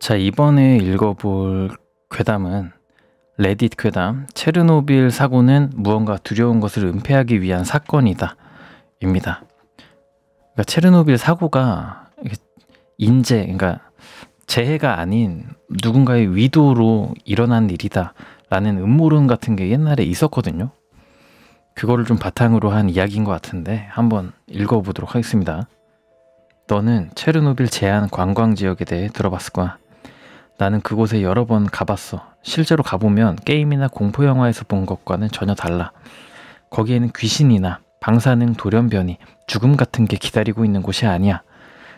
자, 이번에 읽어볼 괴담은 레딧 괴담 체르노빌 사고는 무언가 두려운 것을 은폐하기 위한 사건이다 입니다. 그러니까 체르노빌 사고가 그러니까 재해가 아닌 누군가의 위도로 일어난 일이다 라는 음모론 같은 게 옛날에 있었거든요. 그거를 좀 바탕으로 한 이야기인 것 같은데 한번 읽어보도록 하겠습니다. 너는 체르노빌 제한 관광지역에 대해 들어봤을 거야. 나는 그곳에 여러 번 가봤어. 실제로 가보면 게임이나 공포영화에서 본 것과는 전혀 달라. 거기에는 귀신이나 방사능 돌연변이, 죽음 같은 게 기다리고 있는 곳이 아니야.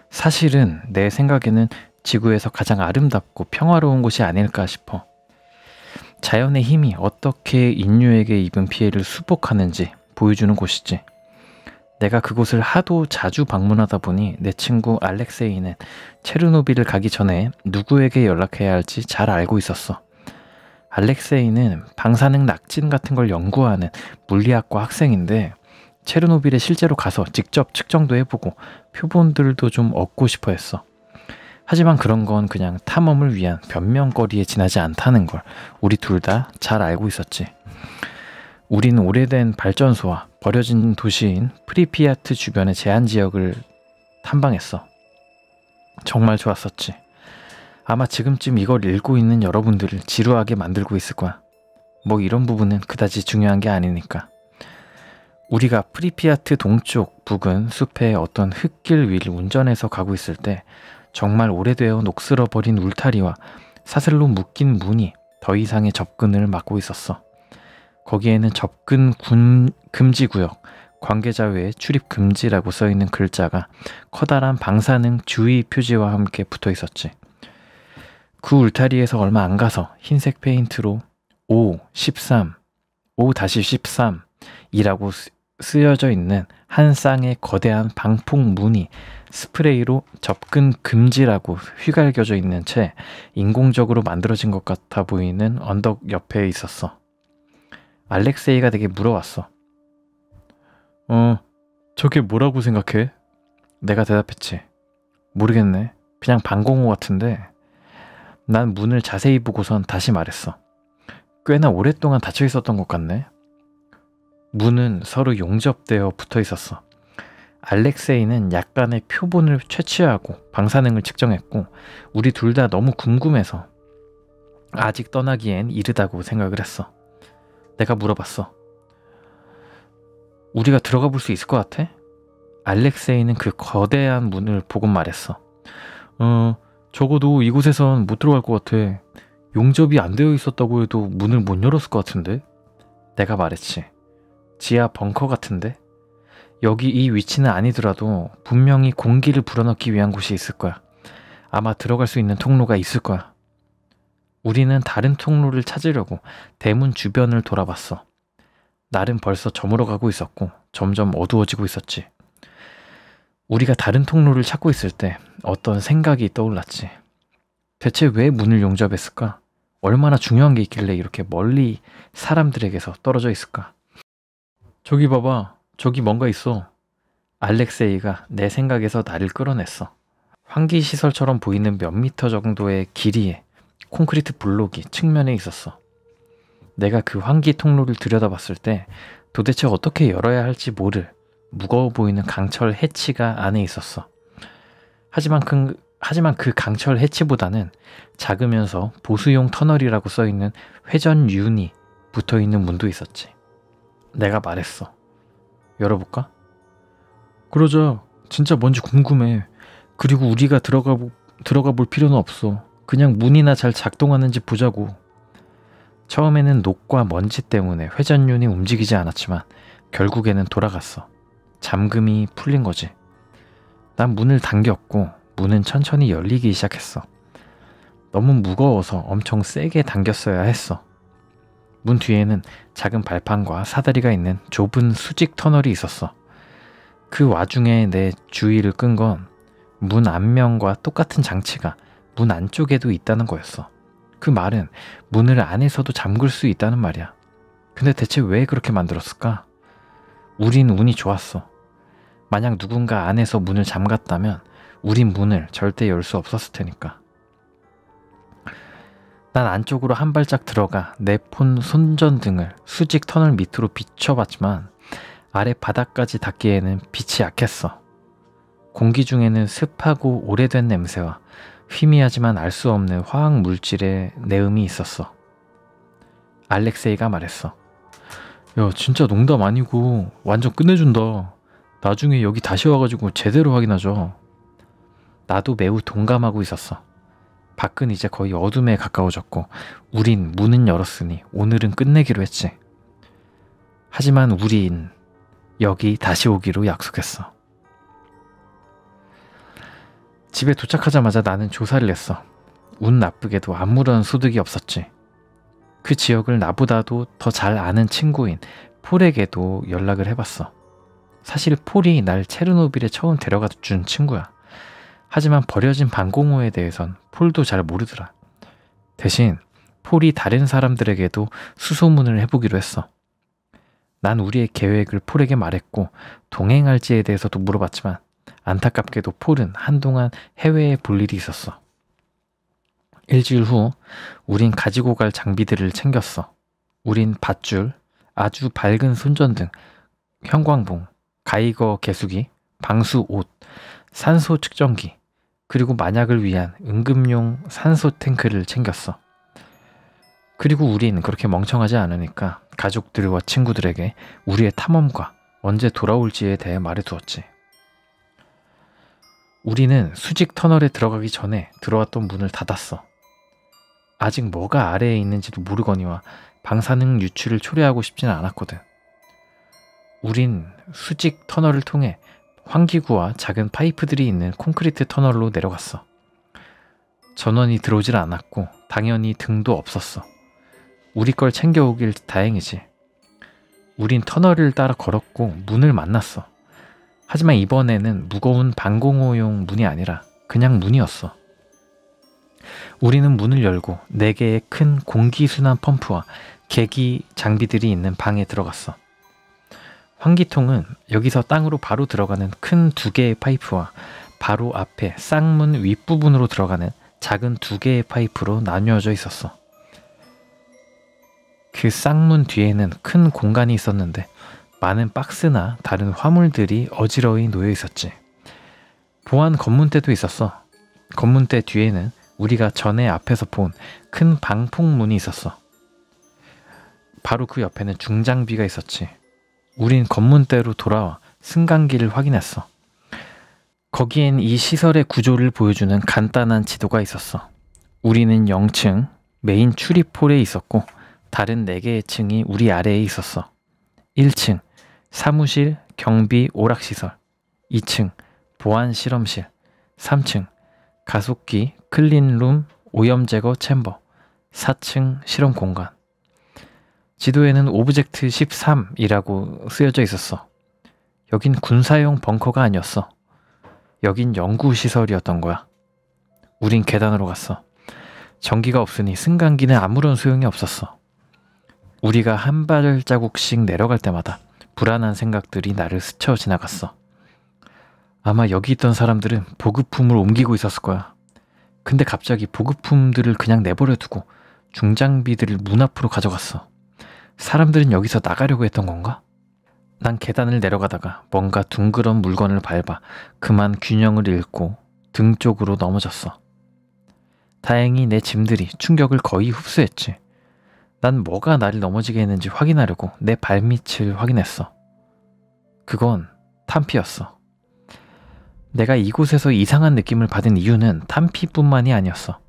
사실은 내 생각에는 지구에서 가장 아름답고 평화로운 곳이 아닐까 싶어. 자연의 힘이 어떻게 인류에게 입은 피해를 수복하는지 보여주는 곳이지. 내가 그곳을 하도 자주 방문하다 보니 내 친구 알렉세이는 체르노빌을 가기 전에 누구에게 연락해야 할지 잘 알고 있었어. 알렉세이는 방사능 낙진 같은 걸 연구하는 물리학과 학생인데 체르노빌에 실제로 가서 직접 측정도 해보고 표본들도 좀 얻고 싶어 했어. 하지만 그런 건 그냥 탐험을 위한 변명거리에 지나지 않다는 걸 우리 둘 다 잘 알고 있었지. 우리는 오래된 발전소와 버려진 도시인 프리피아트 주변의 제한 지역을 탐방했어. 정말 좋았었지. 아마 지금쯤 이걸 읽고 있는 여러분들을 지루하게 만들고 있을 거야. 뭐 이런 부분은 그다지 중요한 게 아니니까. 우리가 프리피아트 동쪽 부근 숲의 어떤 흙길 위를 운전해서 가고 있을 때 정말 오래되어 녹슬어버린 울타리와 사슬로 묶인 문이 더 이상의 접근을 막고 있었어. 거기에는 접근 금지구역, 관계자 외에 출입 금지라고 써있는 글자가 커다란 방사능 주의 표지와 함께 붙어 있었지. 그 울타리에서 얼마 안 가서 흰색 페인트로 5-13, 5-13이라고 쓰여져 있는 한 쌍의 거대한 방폭 문이 스프레이로 접근 금지라고 휘갈겨져 있는 채 인공적으로 만들어진 것 같아 보이는 언덕 옆에 있었어. 알렉세이가 되게 물어왔어. 저게 뭐라고 생각해? 내가 대답했지. 모르겠네. 그냥 방공호 같은데. 난 문을 자세히 보고선 다시 말했어. 꽤나 오랫동안 닫혀 있었던 것 같네. 문은 서로 용접되어 붙어 있었어. 알렉세이는 약간의 표본을 채취하고 방사능을 측정했고 우리 둘 다 너무 궁금해서 아직 떠나기엔 이르다고 생각을 했어. 내가 물어봤어. 우리가 들어가 볼 수 있을 것 같아? 알렉세이는 그 거대한 문을 보고 말했어. 적어도 이곳에선 못 들어갈 것 같아. 용접이 안 되어 있었다고 해도 문을 못 열었을 것 같은데? 내가 말했지. 지하 벙커 같은데? 여기 이 위치는 아니더라도 분명히 공기를 불어넣기 위한 곳이 있을 거야. 아마 들어갈 수 있는 통로가 있을 거야. 우리는 다른 통로를 찾으려고 대문 주변을 돌아봤어. 날은 벌써 저물어가고 있었고 점점 어두워지고 있었지. 우리가 다른 통로를 찾고 있을 때 어떤 생각이 떠올랐지. 대체 왜 문을 용접했을까? 얼마나 중요한 게 있길래 이렇게 멀리 사람들에게서 떨어져 있을까? 저기 봐봐. 저기 뭔가 있어. 알렉세이가 내 생각에서 나를 끌어냈어. 환기시설처럼 보이는 몇 미터 정도의 길이에 콘크리트 블록이 측면에 있었어. 내가 그 환기 통로를 들여다봤을 때 도대체 어떻게 열어야 할지 모를 무거워 보이는 강철 해치가 안에 있었어. 하지만 그 강철 해치보다는 작으면서 보수용 터널이라고 써있는 회전윤이 붙어있는 문도 있었지. 내가 말했어. 열어볼까? 그러자. 진짜 뭔지 궁금해. 그리고 우리가 들어가 볼 필요는 없어. 그냥 문이나 잘 작동하는지 보자고. 처음에는 녹과 먼지 때문에 회전윤이 움직이지 않았지만 결국에는 돌아갔어. 잠금이 풀린 거지. 난 문을 당겼고 문은 천천히 열리기 시작했어. 너무 무거워서 엄청 세게 당겼어야 했어. 문 뒤에는 작은 발판과 사다리가 있는 좁은 수직 터널이 있었어. 그 와중에 내 주의를 끈 건 문 앞면과 똑같은 장치가 문 안쪽에도 있다는 거였어. 그 말은 문을 안에서도 잠글 수 있다는 말이야. 근데 대체 왜 그렇게 만들었을까? 우린 운이 좋았어. 만약 누군가 안에서 문을 잠갔다면 우린 문을 절대 열 수 없었을 테니까. 난 안쪽으로 한 발짝 들어가 내 폰 손전등을 수직 터널 밑으로 비춰봤지만 아래 바닥까지 닿기에는 빛이 약했어. 공기 중에는 습하고 오래된 냄새와 희미하지만 알 수 없는 화학 물질의 내음이 있었어. 알렉세이가 말했어. 야, 진짜 농담 아니고 완전 끝내준다. 나중에 여기 다시 와가지고 제대로 확인하죠. 나도 매우 동감하고 있었어. 밖은 이제 거의 어둠에 가까워졌고 우린 문은 열었으니 오늘은 끝내기로 했지. 하지만 우린 여기 다시 오기로 약속했어. 집에 도착하자마자 나는 조사를 했어. 운 나쁘게도 아무런 소득이 없었지. 그 지역을 나보다도 더 잘 아는 친구인 폴에게도 연락을 해봤어. 사실 폴이 날 체르노빌에 처음 데려가 준 친구야. 하지만 버려진 방공호에 대해선 폴도 잘 모르더라. 대신 폴이 다른 사람들에게도 수소문을 해보기로 했어. 난 우리의 계획을 폴에게 말했고 동행할지에 대해서도 물어봤지만 안타깝게도 폴은 한동안 해외에 볼 일이 있었어. 일주일 후 우린 가지고 갈 장비들을 챙겼어. 우린 밧줄, 아주 밝은 손전등, 형광봉, 가이거 개수기, 방수 옷, 산소 측정기, 그리고 만약을 위한 응급용 산소 탱크를 챙겼어. 그리고 우린 그렇게 멍청하지 않으니까 가족들과 친구들에게 우리의 탐험과 언제 돌아올지에 대해 말해두었지. 우리는 수직 터널에 들어가기 전에 들어왔던 문을 닫았어. 아직 뭐가 아래에 있는지도 모르거니와 방사능 유출을 초래하고 싶지는 않았거든. 우린 수직 터널을 통해 환기구와 작은 파이프들이 있는 콘크리트 터널로 내려갔어. 전원이 들어오질 않았고 당연히 등도 없었어. 우리 걸 챙겨오길 다행이지. 우린 터널을 따라 걸었고 문을 만났어. 하지만 이번에는 무거운 방공호용 문이 아니라 그냥 문이었어. 우리는 문을 열고 4개의 큰 공기순환 펌프와 계기 장비들이 있는 방에 들어갔어. 환기통은 여기서 땅으로 바로 들어가는 큰 2개의 파이프와 바로 앞에 쌍문 윗부분으로 들어가는 작은 2개의 파이프로 나뉘어져 있었어. 그 쌍문 뒤에는 큰 공간이 있었는데 많은 박스나 다른 화물들이 어지러이 놓여 있었지. 보안 검문대도 있었어. 검문대 뒤에는 우리가 전에 앞에서 본 큰 방풍문이 있었어. 바로 그 옆에는 중장비가 있었지. 우린 검문대로 돌아와 승강기를 확인했어. 거기엔 이 시설의 구조를 보여주는 간단한 지도가 있었어. 우리는 0층 메인 출입홀에 있었고 다른 4개의 층이 우리 아래에 있었어. 1층 사무실, 경비, 오락시설, 2층 보안 실험실, 3층 가속기, 클린룸, 오염제거 챔버, 4층 실험 공간. 지도에는 오브젝트 13이라고 쓰여져 있었어. 여긴 군사용 벙커가 아니었어. 여긴 연구시설이었던 거야. 우린 계단으로 갔어. 전기가 없으니 승강기는 아무런 소용이 없었어. 우리가 한 발자국씩 내려갈 때마다 불안한 생각들이 나를 스쳐 지나갔어. 아마 여기 있던 사람들은 보급품을 옮기고 있었을 거야. 근데 갑자기 보급품들을 그냥 내버려 두고 중장비들을 문 앞으로 가져갔어. 사람들은 여기서 나가려고 했던 건가? 난 계단을 내려가다가 뭔가 둥그런 물건을 밟아 그만 균형을 잃고 등 쪽으로 넘어졌어. 다행히 내 짐들이 충격을 거의 흡수했지. 난 뭐가 나를 넘어지게 했는지 확인하려고 내 발밑을 확인했어. 그건 탄피였어. 내가 이곳에서 이상한 느낌을 받은 이유는 탄피뿐만이 아니었어.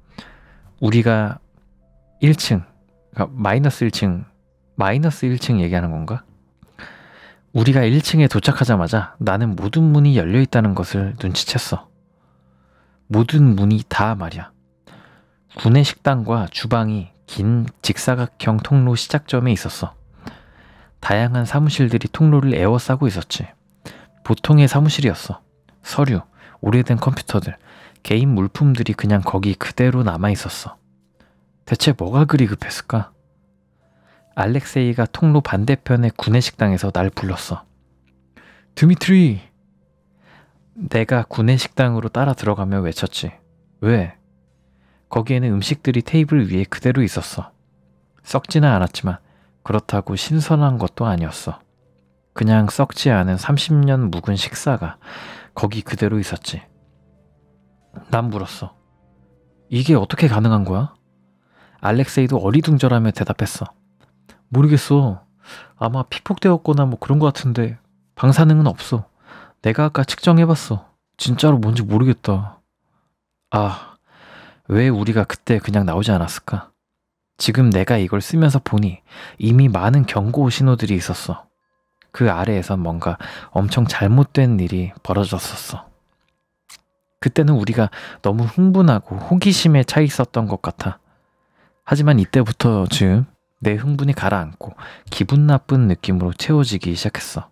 우리가 1층, 그러니까 마이너스 1층 얘기하는 건가? 우리가 1층에 도착하자마자 나는 모든 문이 열려 있다는 것을 눈치챘어. 모든 문이 다 말이야. 구내 식당과 주방이 긴 직사각형 통로 시작점에 있었어. 다양한 사무실들이 통로를 에워싸고 있었지. 보통의 사무실이었어. 서류, 오래된 컴퓨터들, 개인 물품들이 그냥 거기 그대로 남아있었어. 대체 뭐가 그리 급했을까? 알렉세이가 통로 반대편의 구내식당에서 날 불렀어. 드미트리! 내가 구내식당으로 따라 들어가며 외쳤지. 왜? 거기에는 음식들이 테이블 위에 그대로 있었어. 썩지는 않았지만 그렇다고 신선한 것도 아니었어. 그냥 썩지 않은 30년 묵은 식사가 거기 그대로 있었지. 난 물었어. 이게 어떻게 가능한 거야? 알렉세이도 어리둥절하며 대답했어. 모르겠어. 아마 피폭되었거나 뭐 그런 것 같은데 방사능은 없어. 내가 아까 측정해봤어. 진짜로 뭔지 모르겠다. 아, 왜 우리가 그때 그냥 나오지 않았을까? 지금 내가 이걸 쓰면서 보니 이미 많은 경고 신호들이 있었어. 그 아래에선 뭔가 엄청 잘못된 일이 벌어졌었어. 그때는 우리가 너무 흥분하고 호기심에 차 있었던 것 같아. 하지만 이때부터 즈음 내 흥분이 가라앉고 기분 나쁜 느낌으로 채워지기 시작했어.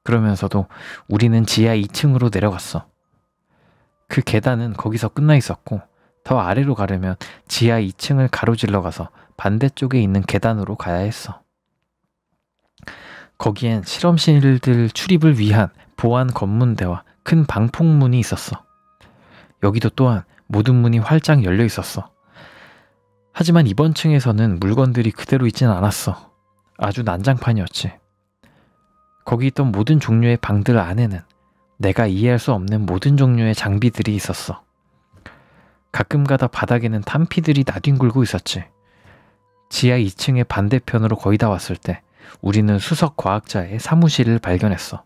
그러면서도 우리는 지하 2층으로 내려갔어. 그 계단은 거기서 끝나 있었고 더 아래로 가려면 지하 2층을 가로질러 가서 반대쪽에 있는 계단으로 가야 했어. 거기엔 실험실들 출입을 위한 보안 검문대와 큰 방폭문이 있었어. 여기도 또한 모든 문이 활짝 열려 있었어. 하지만 이번 층에서는 물건들이 그대로 있진 않았어. 아주 난장판이었지. 거기 있던 모든 종류의 방들 안에는 내가 이해할 수 없는 모든 종류의 장비들이 있었어. 가끔가다 바닥에는 탄피들이 나뒹굴고 있었지. 지하 2층의 반대편으로 거의 다 왔을 때 우리는 수석 과학자의 사무실을 발견했어.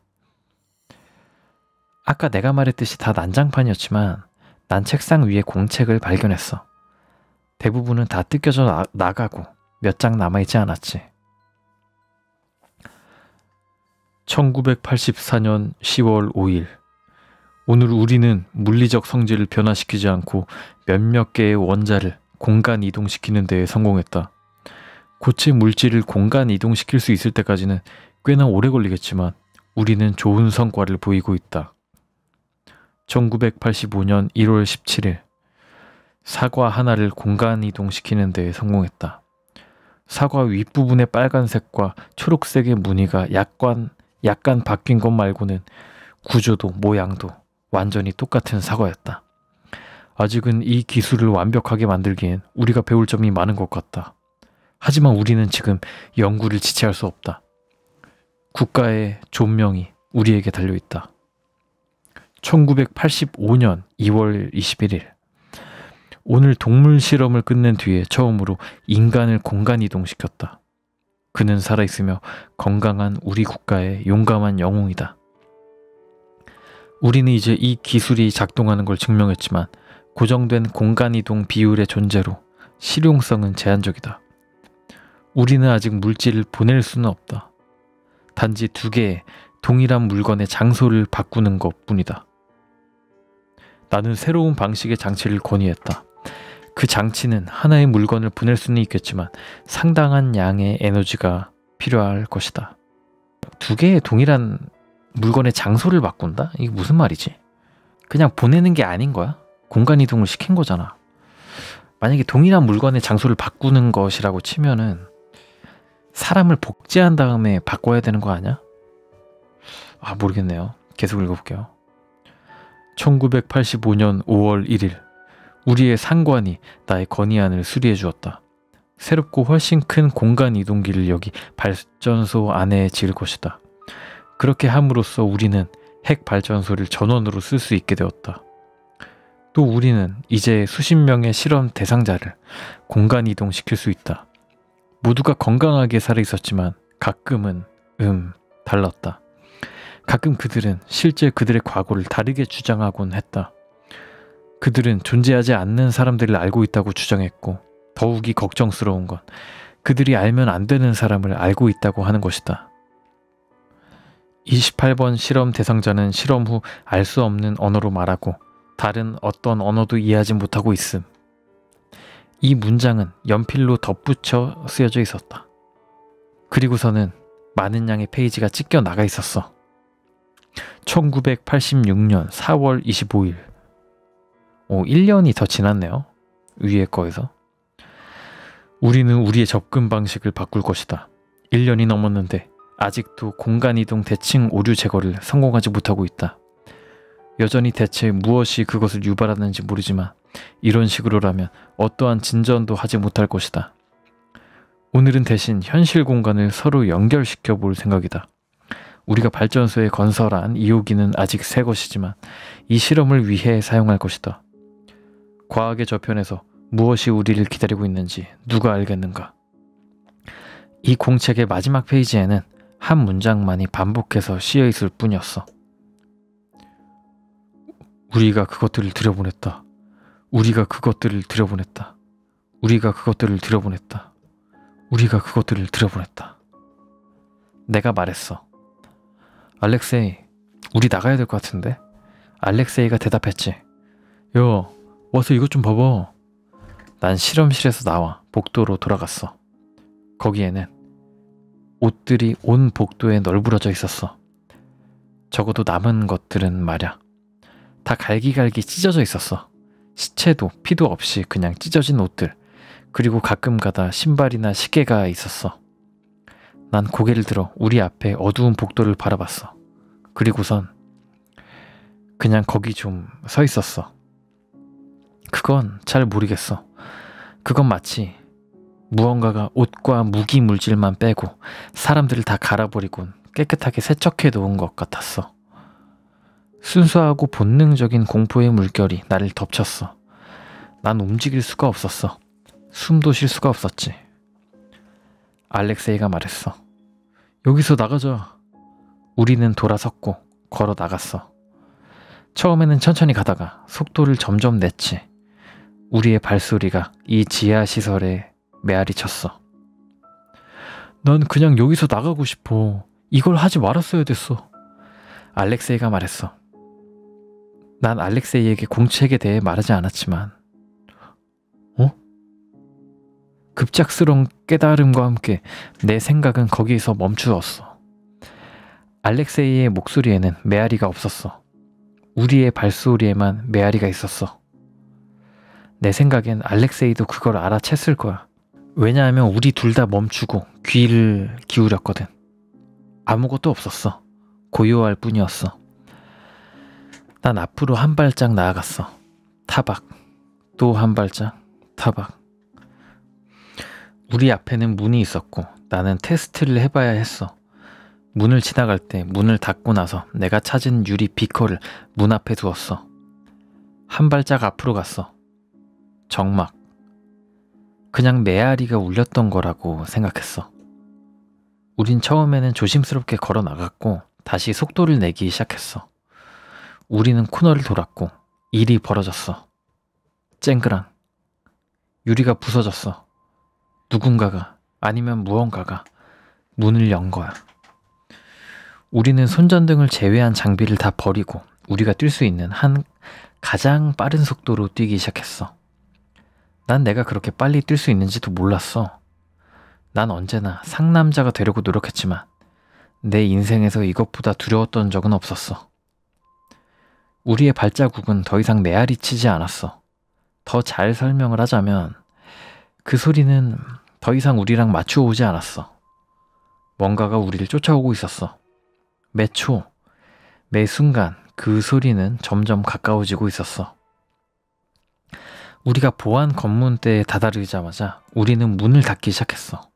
아까 내가 말했듯이 다 난장판이었지만 난 책상 위에 공책을 발견했어. 대부분은 다 뜯겨져 나가고 몇 장 남아있지 않았지. 1984년 10월 5일. 오늘 우리는 물리적 성질을 변화시키지 않고 몇몇 개의 원자를 공간 이동시키는 데에 성공했다. 고체 물질을 공간 이동시킬 수 있을 때까지는 꽤나 오래 걸리겠지만 우리는 좋은 성과를 보이고 있다. 1985년 1월 17일. 사과 하나를 공간 이동시키는 데에 성공했다. 사과 윗부분의 빨간색과 초록색의 무늬가 약간 바뀐 것 말고는 구조도 모양도 완전히 똑같은 사과였다. 아직은 이 기술을 완벽하게 만들기엔 우리가 배울 점이 많은 것 같다. 하지만 우리는 지금 연구를 지체할 수 없다. 국가의 존명이 우리에게 달려있다. 1985년 2월 21일. 오늘 동물 실험을 끝낸 뒤에 처음으로 인간을 공간 이동시켰다. 그는 살아있으며 건강한 우리 국가의 용감한 영웅이다. 우리는 이제 이 기술이 작동하는 걸 증명했지만 고정된 공간 이동 비율의 존재로 실용성은 제한적이다. 우리는 아직 물질을 보낼 수는 없다. 단지 두 개의 동일한 물건의 장소를 바꾸는 것뿐이다. 나는 새로운 방식의 장치를 건의했다. 그 장치는 하나의 물건을 보낼 수는 있겠지만 상당한 양의 에너지가 필요할 것이다. 두 개의 동일한 물건의 장소를 바꾼다? 이게 무슨 말이지? 그냥 보내는 게 아닌 거야? 공간 이동을 시킨 거잖아. 만약에 동일한 물건의 장소를 바꾸는 것이라고 치면은 사람을 복제한 다음에 바꿔야 되는 거 아니야? 아, 모르겠네요. 계속 읽어볼게요. 1985년 5월 1일. 우리의 상관이 나의 건의안을 수리해 주었다. 새롭고 훨씬 큰 공간 이동기를 여기 발전소 안에 지을 것이다. 그렇게 함으로써 우리는 핵 발전소를 전원으로 쓸 수 있게 되었다. 또 우리는 이제 수십 명의 실험 대상자를 공간 이동시킬 수 있다. 모두가 건강하게 살아 있었지만 가끔은 달랐다. 가끔 그들은 실제 그들의 과거를 다르게 주장하곤 했다. 그들은 존재하지 않는 사람들을 알고 있다고 주장했고 더욱이 걱정스러운 건 그들이 알면 안 되는 사람을 알고 있다고 하는 것이다. 28번 실험 대상자는 실험 후 알 수 없는 언어로 말하고 다른 어떤 언어도 이해하지 못하고 있음. 이 문장은 연필로 덧붙여 쓰여져 있었다. 그리고서는 많은 양의 페이지가 찢겨 나가 있었어. 1986년 4월 25일. 1년이 더 지났네요. 위에 거에서. 우리는 우리의 접근 방식을 바꿀 것이다. 1년이 넘었는데 아직도 공간이동 대칭 오류 제거를 성공하지 못하고 있다. 여전히 대체 무엇이 그것을 유발하는지 모르지만 이런 식으로라면 어떠한 진전도 하지 못할 것이다. 오늘은 대신 현실 공간을 서로 연결시켜 볼 생각이다. 우리가 발전소에 건설한 2호기는 아직 새 것이지만 이 실험을 위해 사용할 것이다. 과학의 저편에서 무엇이 우리를 기다리고 있는지 누가 알겠는가? 이 공책의 마지막 페이지에는 한 문장만이 반복해서 씌여 있을 뿐이었어. 우리가 그것들을 들여보냈다. 우리가 그것들을 들여보냈다. 우리가 그것들을 들여보냈다. 우리가 그것들을 들여보냈다. 내가 말했어. 알렉세이, 우리 나가야 될 것 같은데? 알렉세이가 대답했지. 야, 와서 이것 좀 봐봐. 난 실험실에서 나와 복도로 돌아갔어. 거기에는 옷들이 온 복도에 널브러져 있었어. 적어도 남은 것들은 말야. 다 갈기갈기 찢어져 있었어. 시체도 피도 없이 그냥 찢어진 옷들, 그리고 가끔가다 신발이나 시계가 있었어. 난 고개를 들어 우리 앞에 어두운 복도를 바라봤어. 그리고선 그냥 거기 좀 서 있었어. 그건 잘 모르겠어. 그건 마치 무언가가 옷과 무기 물질만 빼고 사람들을 다 갈아버리곤 깨끗하게 세척해 놓은 것 같았어. 순수하고 본능적인 공포의 물결이 나를 덮쳤어. 난 움직일 수가 없었어. 숨도 쉴 수가 없었지. 알렉세이가 말했어. 여기서 나가자. 우리는 돌아섰고 걸어 나갔어. 처음에는 천천히 가다가 속도를 점점 냈지. 우리의 발소리가 이 지하시설에 메아리 쳤어. 난 그냥 여기서 나가고 싶어. 이걸 하지 말았어야 됐어. 알렉세이가 말했어. 난 알렉세이에게 공책에 대해 말하지 않았지만 급작스러운 깨달음과 함께 내 생각은 거기에서 멈추었어. 알렉세이의 목소리에는 메아리가 없었어. 우리의 발소리에만 메아리가 있었어. 내 생각엔 알렉세이도 그걸 알아챘을 거야. 왜냐하면 우리 둘 다 멈추고 귀를 기울였거든. 아무것도 없었어. 고요할 뿐이었어. 난 앞으로 한 발짝 나아갔어. 타박. 또 한 발짝. 타박. 우리 앞에는 문이 있었고 나는 테스트를 해봐야 했어. 문을 지나갈 때 문을 닫고 나서 내가 찾은 유리 비커를 문 앞에 두었어. 한 발짝 앞으로 갔어. 정막. 그냥 메아리가 울렸던 거라고 생각했어. 우린 처음에는 조심스럽게 걸어 나갔고 다시 속도를 내기 시작했어. 우리는 코너를 돌았고 일이 벌어졌어. 쨍그랑. 유리가 부서졌어. 누군가가 아니면 무언가가 문을 연 거야. 우리는 손전등을 제외한 장비를 다 버리고 우리가 뛸 수 있는 가장 빠른 속도로 뛰기 시작했어. 난 내가 그렇게 빨리 뛸 수 있는지도 몰랐어. 난 언제나 상남자가 되려고 노력했지만 내 인생에서 이것보다 두려웠던 적은 없었어. 우리의 발자국은 더 이상 메아리 치지 않았어. 더 잘 설명을 하자면 그 소리는 더 이상 우리랑 맞춰오지 않았어. 뭔가가 우리를 쫓아오고 있었어. 매 초, 매 순간 그 소리는 점점 가까워지고 있었어. 우리가 보안 검문대에 다다르자마자 우리는 문을 닫기 시작했어.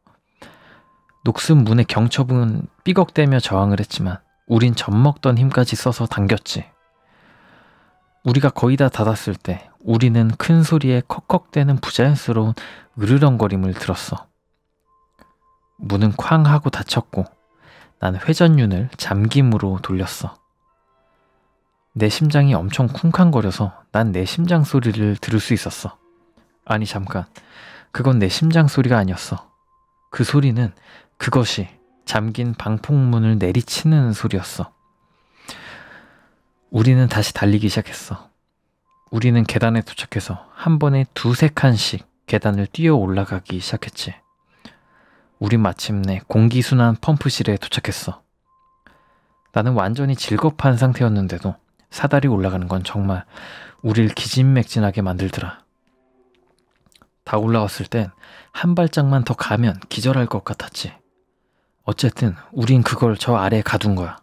녹슨 문의 경첩은 삐걱대며 저항을 했지만 우린 젖먹던 힘까지 써서 당겼지. 우리가 거의 다 닫았을 때 우리는 큰 소리에 컥컥대는 부자연스러운 으르렁거림을 들었어. 문은 쾅 하고 닫혔고 난 회전륜을 잠김으로 돌렸어. 내 심장이 엄청 쿵쾅거려서 난 내 심장 소리를 들을 수 있었어. 아니 잠깐, 그건 내 심장 소리가 아니었어. 그 소리는 그것이 잠긴 방폭문을 내리치는 소리였어. 우리는 다시 달리기 시작했어. 우리는 계단에 도착해서 한 번에 두세 칸씩 계단을 뛰어 올라가기 시작했지. 우린 마침내 공기순환 펌프실에 도착했어. 나는 완전히 질겁한 상태였는데도 사다리 올라가는 건 정말 우릴 기진맥진하게 만들더라. 다 올라왔을 땐 한 발짝만 더 가면 기절할 것 같았지. 어쨌든 우린 그걸 저 아래에 가둔 거야.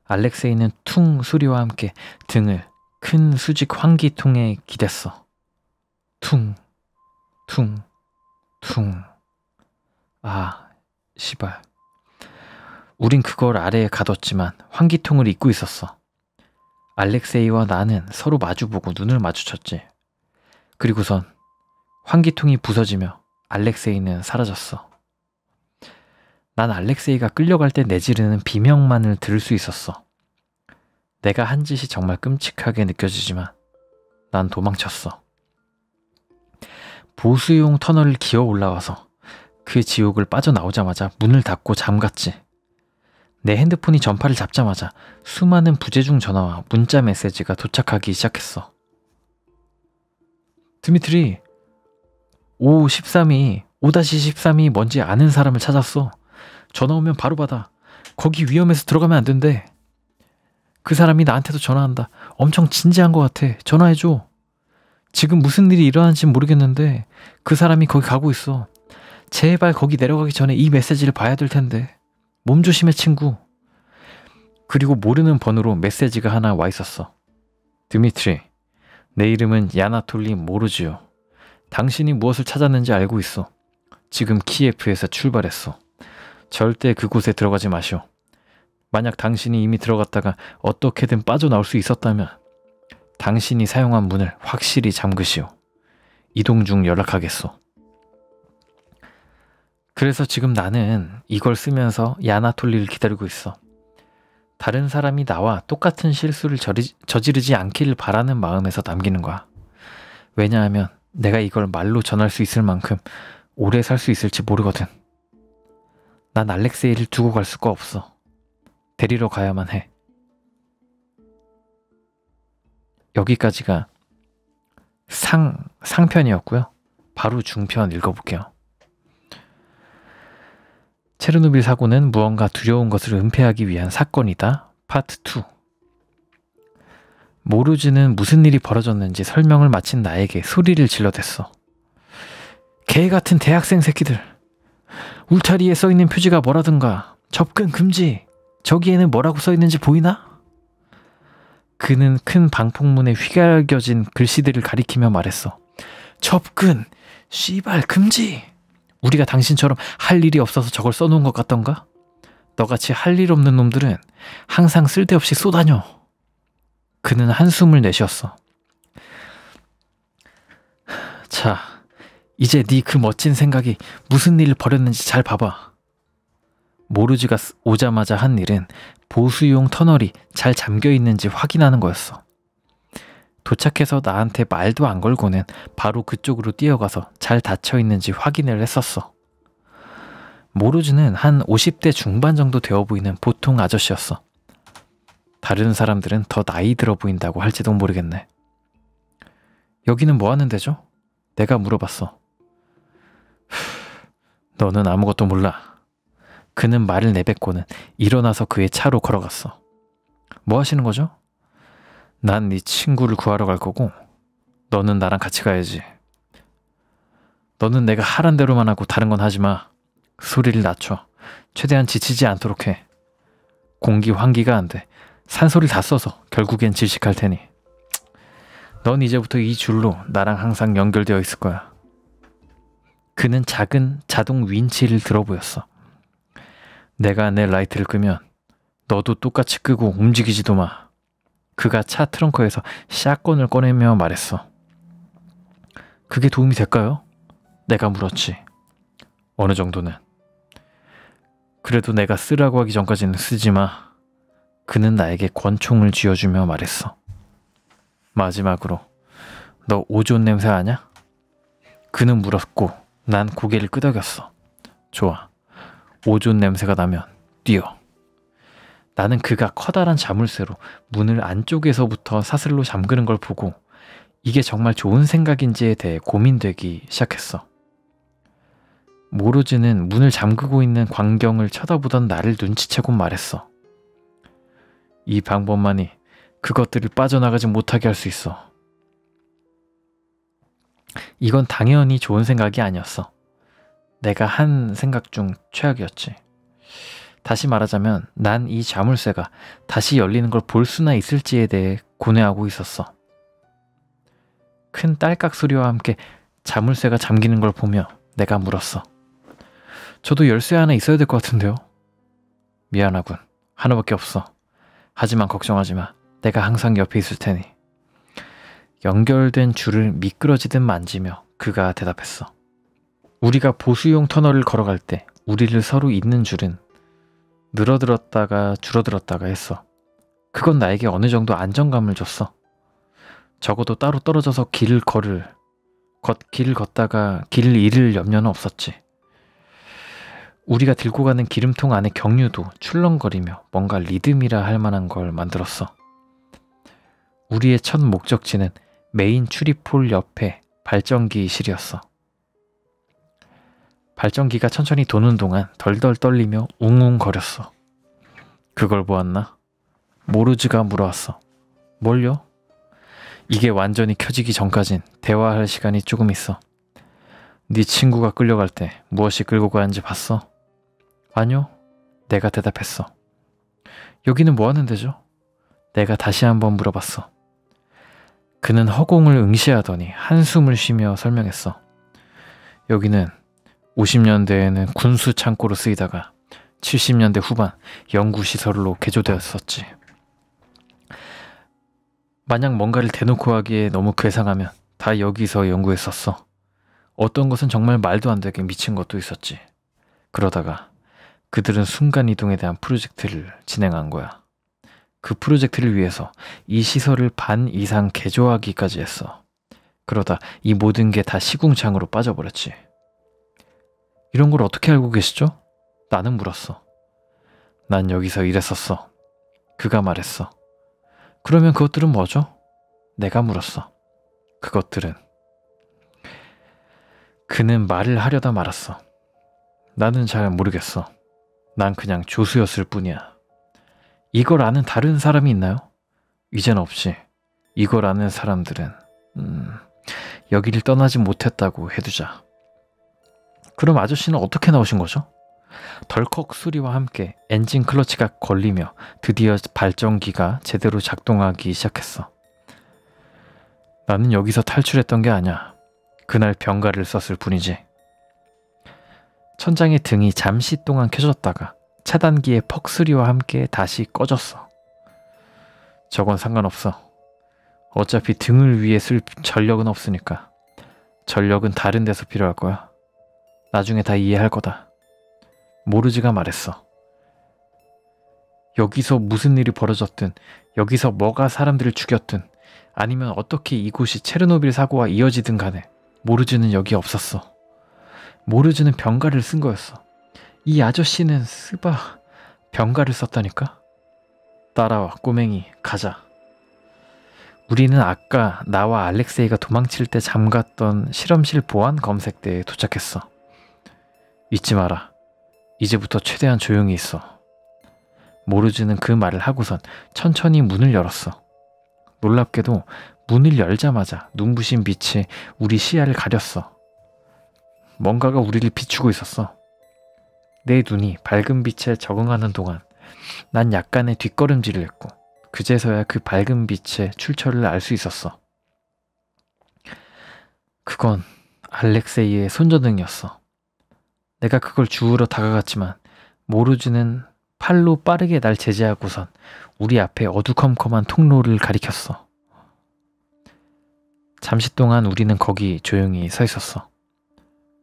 알렉세이는 퉁 소리와 함께 등을 큰 수직 환기통에 기댔어. 퉁, 퉁, 퉁. 아, 시발. 우린 그걸 아래에 가뒀지만 환기통을 잊고 있었어. 알렉세이와 나는 서로 마주보고 눈을 마주쳤지. 그리고선 환기통이 부서지며 알렉세이는 사라졌어. 난 알렉세이가 끌려갈 때 내지르는 비명만을 들을 수 있었어. 내가 한 짓이 정말 끔찍하게 느껴지지만 난 도망쳤어. 보수용 터널을 기어 올라와서 그 지옥을 빠져나오자마자 문을 닫고 잠갔지. 내 핸드폰이 전파를 잡자마자 수많은 부재중 전화와 문자 메시지가 도착하기 시작했어. 드미트리, 5-13이 뭔지 아는 사람을 찾았어. 전화 오면 바로 받아. 거기 위험해서 들어가면 안 된대. 그 사람이 나한테도 전화한다. 엄청 진지한 것 같아. 전화해줘. 지금 무슨 일이 일어나는지 모르겠는데 그 사람이 거기 가고 있어. 제발 거기 내려가기 전에 이 메시지를 봐야 될 텐데. 몸 조심해, 친구. 그리고 모르는 번호로 메시지가 하나 와 있었어. 드미트리, 내 이름은 야나톨리 모르지요. 당신이 무엇을 찾았는지 알고 있어. 지금 키예프에서 출발했어. 절대 그곳에 들어가지 마시오. 만약 당신이 이미 들어갔다가 어떻게든 빠져나올 수 있었다면 당신이 사용한 문을 확실히 잠그시오. 이동 중 연락하겠소. 그래서 지금 나는 이걸 쓰면서 야나톨리를 기다리고 있어. 다른 사람이 나와 똑같은 실수를 저지르지 않기를 바라는 마음에서 남기는 거야. 왜냐하면 내가 이걸 말로 전할 수 있을 만큼 오래 살 수 있을지 모르거든. 난 알렉세이를 두고 갈 수가 없어. 데리러 가야만 해. 여기까지가 상편이었고요. 바로 중편 읽어볼게요. 체르노빌 사고는 무언가 두려운 것을 은폐하기 위한 사건이다. 파트 2. 모르즈는 무슨 일이 벌어졌는지 설명을 마친 나에게 소리를 질러댔어. 개 같은 대학생 새끼들. 울타리에 써있는 표지가 뭐라든가 접근 금지. 저기에는 뭐라고 써있는지 보이나? 그는 큰 방폭문에 휘갈겨진 글씨들을 가리키며 말했어. 접근, 씨발, 금지. 우리가 당신처럼 할 일이 없어서 저걸 써놓은 것 같던가? 너같이 할 일 없는 놈들은 항상 쓸데없이 쏘다녀. 그는 한숨을 내쉬었어. 자, 이제 네 그 멋진 생각이 무슨 일을 벌였는지 잘 봐봐. 모르즈가 오자마자 한 일은 보수용 터널이 잘 잠겨있는지 확인하는 거였어. 도착해서 나한테 말도 안 걸고는 바로 그쪽으로 뛰어가서 잘 닫혀있는지 확인을 했었어. 모르즈는 한 50대 중반 정도 되어 보이는 보통 아저씨였어. 다른 사람들은 더 나이 들어 보인다고 할지도 모르겠네. 여기는 뭐 하는 데죠? 내가 물어봤어. 너는 아무것도 몰라. 그는 말을 내뱉고는 일어나서 그의 차로 걸어갔어. 뭐 하시는 거죠? 난 네 친구를 구하러 갈 거고 너는 나랑 같이 가야지. 너는 내가 하란 대로만 하고 다른 건 하지 마. 소리를 낮춰. 최대한 지치지 않도록 해. 공기 환기가 안 돼. 산소를 다 써서 결국엔 질식할 테니. 넌 이제부터 이 줄로 나랑 항상 연결되어 있을 거야. 그는 작은 자동 윈치를 들어 보였어. 내가 내 라이트를 끄면 너도 똑같이 끄고 움직이지도 마. 그가 차 트렁크에서 샷건을 꺼내며 말했어. 그게 도움이 될까요? 내가 물었지. 어느 정도는. 그래도 내가 쓰라고 하기 전까지는 쓰지 마. 그는 나에게 권총을 쥐어주며 말했어. 마지막으로 너 오존 냄새 아냐? 그는 물었고 난 고개를 끄덕였어. 좋아. 오존 냄새가 나면 뛰어. 나는 그가 커다란 자물쇠로 문을 안쪽에서부터 사슬로 잠그는 걸 보고 이게 정말 좋은 생각인지에 대해 고민되기 시작했어. 모르즈는 문을 잠그고 있는 광경을 쳐다보던 나를 눈치채고 말했어. 이 방법만이 그것들을 빠져나가지 못하게 할 수 있어. 이건 당연히 좋은 생각이 아니었어. 내가 한 생각 중 최악이었지. 다시 말하자면 난 이 자물쇠가 다시 열리는 걸 볼 수나 있을지에 대해 고뇌하고 있었어. 큰 딸깍 소리와 함께 자물쇠가 잠기는 걸 보며 내가 물었어. 저도 열쇠 하나 있어야 될 것 같은데요. 미안하군. 하나밖에 없어. 하지만 걱정하지 마. 내가 항상 옆에 있을 테니. 연결된 줄을 미끄러지듯 만지며 그가 대답했어. 우리가 보수용 터널을 걸어갈 때 우리를 서로 잇는 줄은 늘어들었다가 줄어들었다가 했어. 그건 나에게 어느 정도 안정감을 줬어. 적어도 따로 떨어져서 길을 걷다가 길을 잃을 염려는 없었지. 우리가 들고 가는 기름통 안의 경유도 출렁거리며 뭔가 리듬이라 할 만한 걸 만들었어. 우리의 첫 목적지는 메인 출입홀 옆에 발전기실이었어. 발전기가 천천히 도는 동안 덜덜 떨리며 웅웅거렸어. 그걸 보았나? 모르즈가 물어왔어. 뭘요? 이게 완전히 켜지기 전까진 대화할 시간이 조금 있어. 네 친구가 끌려갈 때 무엇이 끌고 가는지 봤어? 아니요. 내가 대답했어. 여기는 뭐 하는 데죠? 내가 다시 한번 물어봤어. 그는 허공을 응시하더니 한숨을 쉬며 설명했어. 여기는 50년대에는 군수 창고로 쓰이다가 70년대 후반 연구시설로 개조되었었지. 만약 뭔가를 대놓고 하기에 너무 괴상하면 다 여기서 연구했었어. 어떤 것은 정말 말도 안 되게 미친 것도 있었지. 그러다가 그들은 순간이동에 대한 프로젝트를 진행한 거야. 그 프로젝트를 위해서 이 시설을 반 이상 개조하기까지 했어. 그러다 이 모든 게 다 시궁창으로 빠져버렸지. 이런 걸 어떻게 알고 계시죠? 나는 물었어. 난 여기서 일했었어. 그가 말했어. 그러면 그것들은 뭐죠? 내가 물었어. 그것들은. 그는 말을 하려다 말았어. 나는 잘 모르겠어. 난 그냥 조수였을 뿐이야. 이걸 아는 다른 사람이 있나요? 이젠 없지. 이걸 아는 사람들은 여기를 떠나지 못했다고 해두자. 그럼 아저씨는 어떻게 나오신 거죠? 덜컥 소리와 함께 엔진 클러치가 걸리며 드디어 발전기가 제대로 작동하기 시작했어. 나는 여기서 탈출했던 게 아니야. 그날 병가를 썼을 뿐이지. 천장의 등이 잠시 동안 켜졌다가 차단기의 퍽 소리와 함께 다시 꺼졌어. 저건 상관없어. 어차피 등을 위해 쓸 전력은 없으니까. 전력은 다른 데서 필요할 거야. 나중에 다 이해할 거다. 모르즈가 말했어. 여기서 무슨 일이 벌어졌든, 여기서 뭐가 사람들을 죽였든, 아니면 어떻게 이곳이 체르노빌 사고와 이어지든 간에 모르즈는 여기 없었어. 모르즈는 병가를 쓴 거였어. 이 아저씨는 병가를 썼다니까? 따라와, 꼬맹이, 가자. 우리는 아까 나와 알렉세이가 도망칠 때 잠갔던 실험실 보안 검색대에 도착했어. 잊지 마라. 이제부터 최대한 조용히 있어. 모르즈는 그 말을 하고선 천천히 문을 열었어. 놀랍게도 문을 열자마자 눈부신 빛이 우리 시야를 가렸어. 뭔가가 우리를 비추고 있었어. 내 눈이 밝은 빛에 적응하는 동안 난 약간의 뒷걸음질을 했고 그제서야 그 밝은 빛의 출처를 알 수 있었어. 그건 알렉세이의 손전등이었어. 내가 그걸 주우러 다가갔지만 모르즈는 팔로 빠르게 날 제지하고선 우리 앞에 어두컴컴한 통로를 가리켰어. 잠시 동안 우리는 거기 조용히 서 있었어.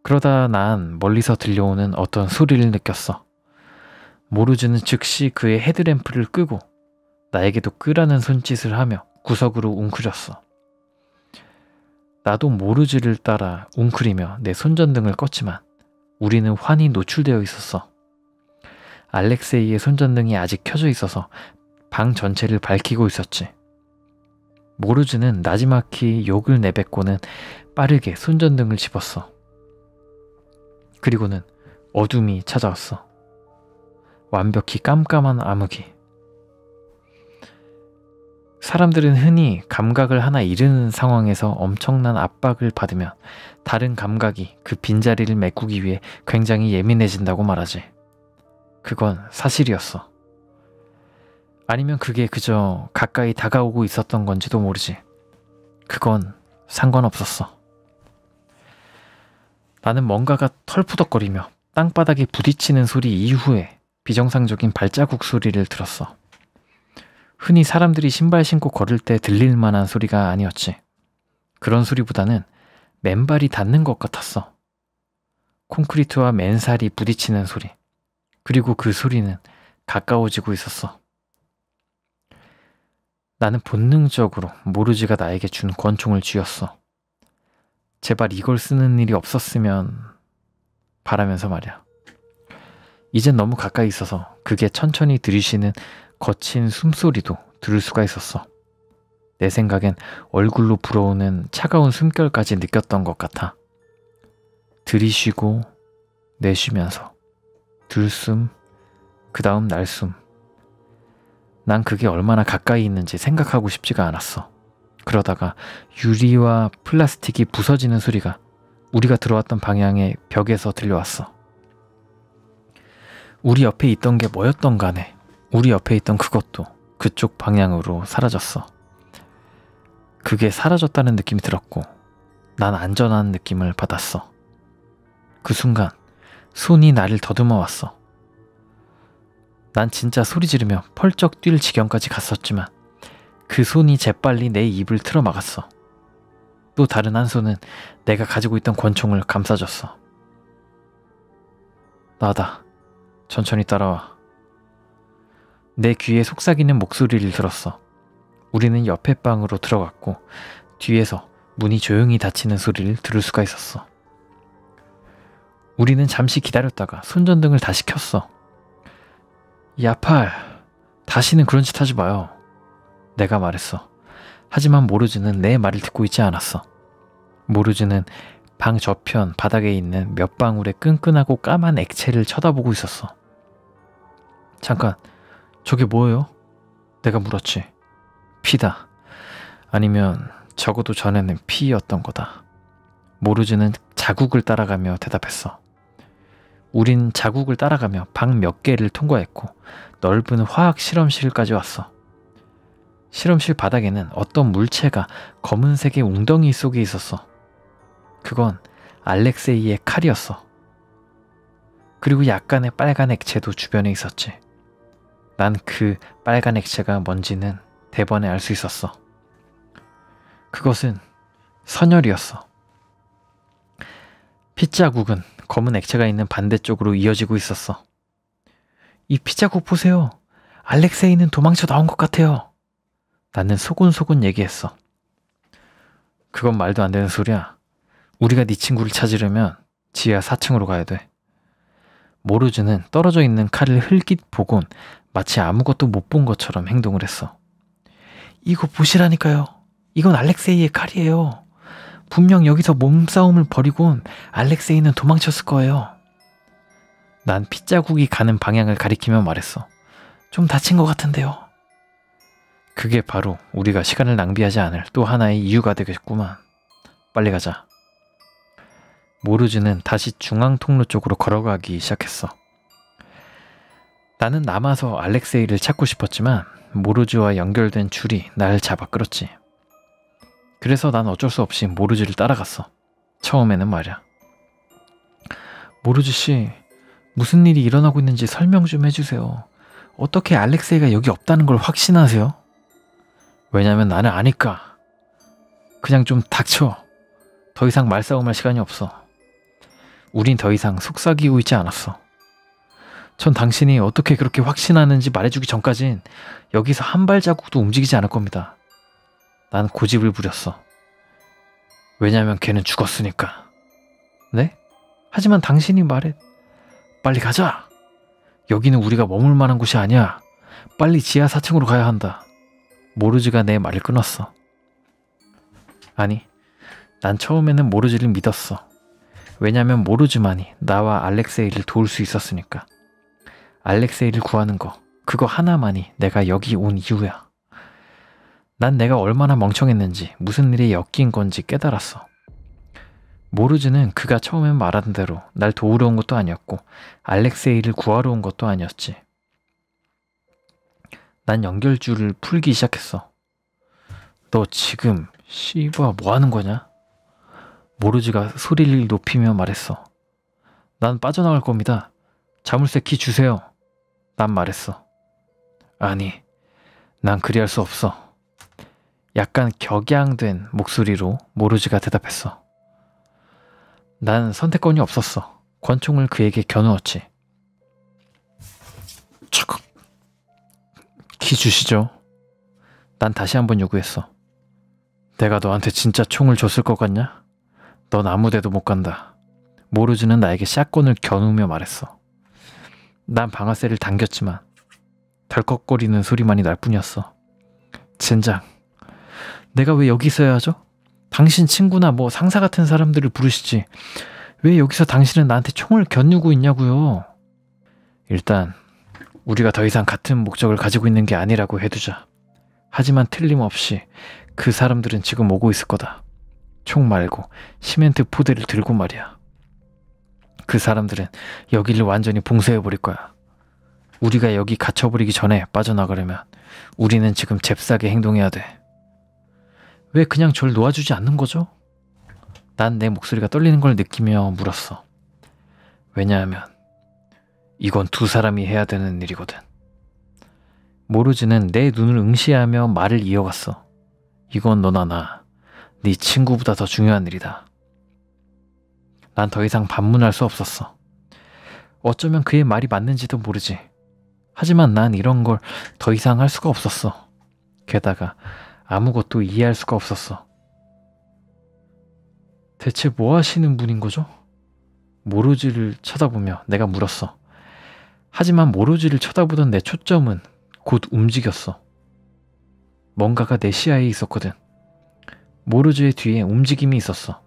그러다 난 멀리서 들려오는 어떤 소리를 느꼈어. 모르즈는 즉시 그의 헤드램프를 끄고 나에게도 끄라는 손짓을 하며 구석으로 웅크렸어. 나도 모르즈를 따라 웅크리며 내 손전등을 껐지만 우리는 환히 노출되어 있었어. 알렉세이의 손전등이 아직 켜져 있어서 방 전체를 밝히고 있었지. 모르즈는 나지막히 욕을 내뱉고는 빠르게 손전등을 집었어. 그리고는 어둠이 찾아왔어. 완벽히 깜깜한 암흑이. 사람들은 흔히 감각을 하나 잃은 상황에서 엄청난 압박을 받으면 다른 감각이 그 빈자리를 메꾸기 위해 굉장히 예민해진다고 말하지. 그건 사실이었어. 아니면 그게 그저 가까이 다가오고 있었던 건지도 모르지. 그건 상관없었어. 나는 뭔가가 털푸덕거리며 땅바닥에 부딪히는 소리 이후에 비정상적인 발자국 소리를 들었어. 흔히 사람들이 신발 신고 걸을 때 들릴 만한 소리가 아니었지. 그런 소리보다는 맨발이 닿는 것 같았어. 콘크리트와 맨살이 부딪히는 소리. 그리고 그 소리는 가까워지고 있었어. 나는 본능적으로 모르지가 나에게 준 권총을 쥐었어. 제발 이걸 쓰는 일이 없었으면 바라면서 말이야. 이젠 너무 가까이 있어서 그게 천천히 들이쉬는 거친 숨소리도 들을 수가 있었어. 내 생각엔 얼굴로 불어오는 차가운 숨결까지 느꼈던 것 같아. 들이쉬고 내쉬면서 들숨, 그 다음 날숨. 난 그게 얼마나 가까이 있는지 생각하고 싶지가 않았어. 그러다가 유리와 플라스틱이 부서지는 소리가 우리가 들어왔던 방향의 벽에서 들려왔어. 우리 옆에 있던 게 뭐였던 간에 우리 옆에 있던 그것도 그쪽 방향으로 사라졌어. 그게 사라졌다는 느낌이 들었고 난 안전한 느낌을 받았어. 그 순간 손이 나를 더듬어 왔어. 난 진짜 소리 지르며 펄쩍 뛸 지경까지 갔었지만 그 손이 재빨리 내 입을 틀어 막았어. 또 다른 한 손은 내가 가지고 있던 권총을 감싸줬어. 나다. 천천히 따라와. 내 귀에 속삭이는 목소리를 들었어. 우리는 옆에 방으로 들어갔고 뒤에서 문이 조용히 닫히는 소리를 들을 수가 있었어. 우리는 잠시 기다렸다가 손전등을 다시 켰어. 야팔, 다시는 그런 짓 하지 마요. 내가 말했어. 하지만 모르즈는 내 말을 듣고 있지 않았어. 모르즈는 방 저편 바닥에 있는 몇 방울의 끈끈하고 까만 액체를 쳐다보고 있었어. 잠깐, 저게 뭐예요? 내가 물었지. 피다. 아니면 적어도 전에는 피였던 거다. 모르즈는 자국을 따라가며 대답했어. 우린 자국을 따라가며 방 몇 개를 통과했고 넓은 화학 실험실까지 왔어. 실험실 바닥에는 어떤 물체가 검은색의 웅덩이 속에 있었어. 그건 알렉세이의 칼이었어. 그리고 약간의 빨간 액체도 주변에 있었지. 난 그 빨간 액체가 뭔지는 대번에 알 수 있었어. 그것은 선혈이었어. 핏자국은 검은 액체가 있는 반대쪽으로 이어지고 있었어. 이 핏자국 보세요. 알렉세이는 도망쳐 나온 것 같아요. 나는 소곤소곤 얘기했어. 그건 말도 안 되는 소리야. 우리가 네 친구를 찾으려면 지하 4층으로 가야 돼. 모르즈는 떨어져 있는 칼을 흘깃 보곤 마치 아무것도 못 본 것처럼 행동을 했어. 이거 보시라니까요. 이건 알렉세이의 칼이에요. 분명 여기서 몸싸움을 벌이곤 알렉세이는 도망쳤을 거예요. 난 핏자국이 가는 방향을 가리키며 말했어. 좀 다친 것 같은데요. 그게 바로 우리가 시간을 낭비하지 않을 또 하나의 이유가 되겠구만. 빨리 가자. 모르즈는 다시 중앙 통로 쪽으로 걸어가기 시작했어. 나는 남아서 알렉세이를 찾고 싶었지만 모르즈와 연결된 줄이 날 잡아 끌었지. 그래서 난 어쩔 수 없이 모르즈를 따라갔어. 처음에는 말이야. 모르즈 씨, 무슨 일이 일어나고 있는지 설명 좀 해주세요. 어떻게 알렉세이가 여기 없다는 걸 확신하세요? 왜냐면 나는 아니까. 그냥 좀 닥쳐. 더 이상 말싸움할 시간이 없어. 우린 더 이상 속삭이고 있지 않았어. 전 당신이 어떻게 그렇게 확신하는지 말해주기 전까진 여기서 한 발자국도 움직이지 않을 겁니다. 난 고집을 부렸어. 왜냐면 걔는 죽었으니까. 네? 하지만 당신이 말해. 빨리 가자. 여기는 우리가 머물 만한 곳이 아니야. 빨리 지하 4층으로 가야 한다. 모르즈가 내 말을 끊었어. 아니, 난 처음에는 모르즈를 믿었어. 왜냐면 모르즈만이 나와 알렉세이를 도울 수 있었으니까. 알렉세이를 구하는 거, 그거 하나만이 내가 여기 온 이유야. 난 내가 얼마나 멍청했는지, 무슨 일에 엮인 건지 깨달았어. 모르즈는 그가 처음에 말한 대로 날 도우러 온 것도 아니었고 알렉세이를 구하러 온 것도 아니었지. 난 연결줄을 풀기 시작했어. 너 지금 씨바 뭐 하는 거냐? 모르즈가 소리를 높이며 말했어. 난 빠져나갈 겁니다. 자물쇠 키 주세요. 난 말했어. 아니, 난 그리할 수 없어. 약간 격양된 목소리로 모르즈가 대답했어. 난 선택권이 없었어. 권총을 그에게 겨누었지. 척. 키 주시죠. 난 다시 한번 요구했어. 내가 너한테 진짜 총을 줬을 것 같냐? 넌 아무데도 못 간다. 모르즈는 나에게 샷건을 겨누며 말했어. 난 방아쇠를 당겼지만 덜컥거리는 소리만이 날 뿐이었어. 젠장, 내가 왜 여기 있어야 하죠? 당신 친구나 뭐 상사 같은 사람들을 부르시지. 왜 여기서 당신은 나한테 총을 겨누고 있냐고요? 일단 우리가 더 이상 같은 목적을 가지고 있는 게 아니라고 해두자. 하지만 틀림없이 그 사람들은 지금 오고 있을 거다. 총 말고 시멘트 포대를 들고 말이야. 그 사람들은 여기를 완전히 봉쇄해버릴 거야. 우리가 여기 갇혀버리기 전에 빠져나가려면 우리는 지금 잽싸게 행동해야 돼. 왜 그냥 절 놓아주지 않는 거죠? 난 내 목소리가 떨리는 걸 느끼며 물었어. 왜냐하면 이건 두 사람이 해야 되는 일이거든. 모르즈는 내 눈을 응시하며 말을 이어갔어. 이건 너나 나, 네 친구보다 더 중요한 일이다. 난 더 이상 반문할 수 없었어. 어쩌면 그의 말이 맞는지도 모르지. 하지만 난 이런 걸 더 이상 할 수가 없었어. 게다가 아무것도 이해할 수가 없었어. 대체 뭐 하시는 분인 거죠? 모르즈를 쳐다보며 내가 물었어. 하지만 모르즈를 쳐다보던 내 초점은 곧 움직였어. 뭔가가 내 시야에 있었거든. 모르즈의 뒤에 움직임이 있었어.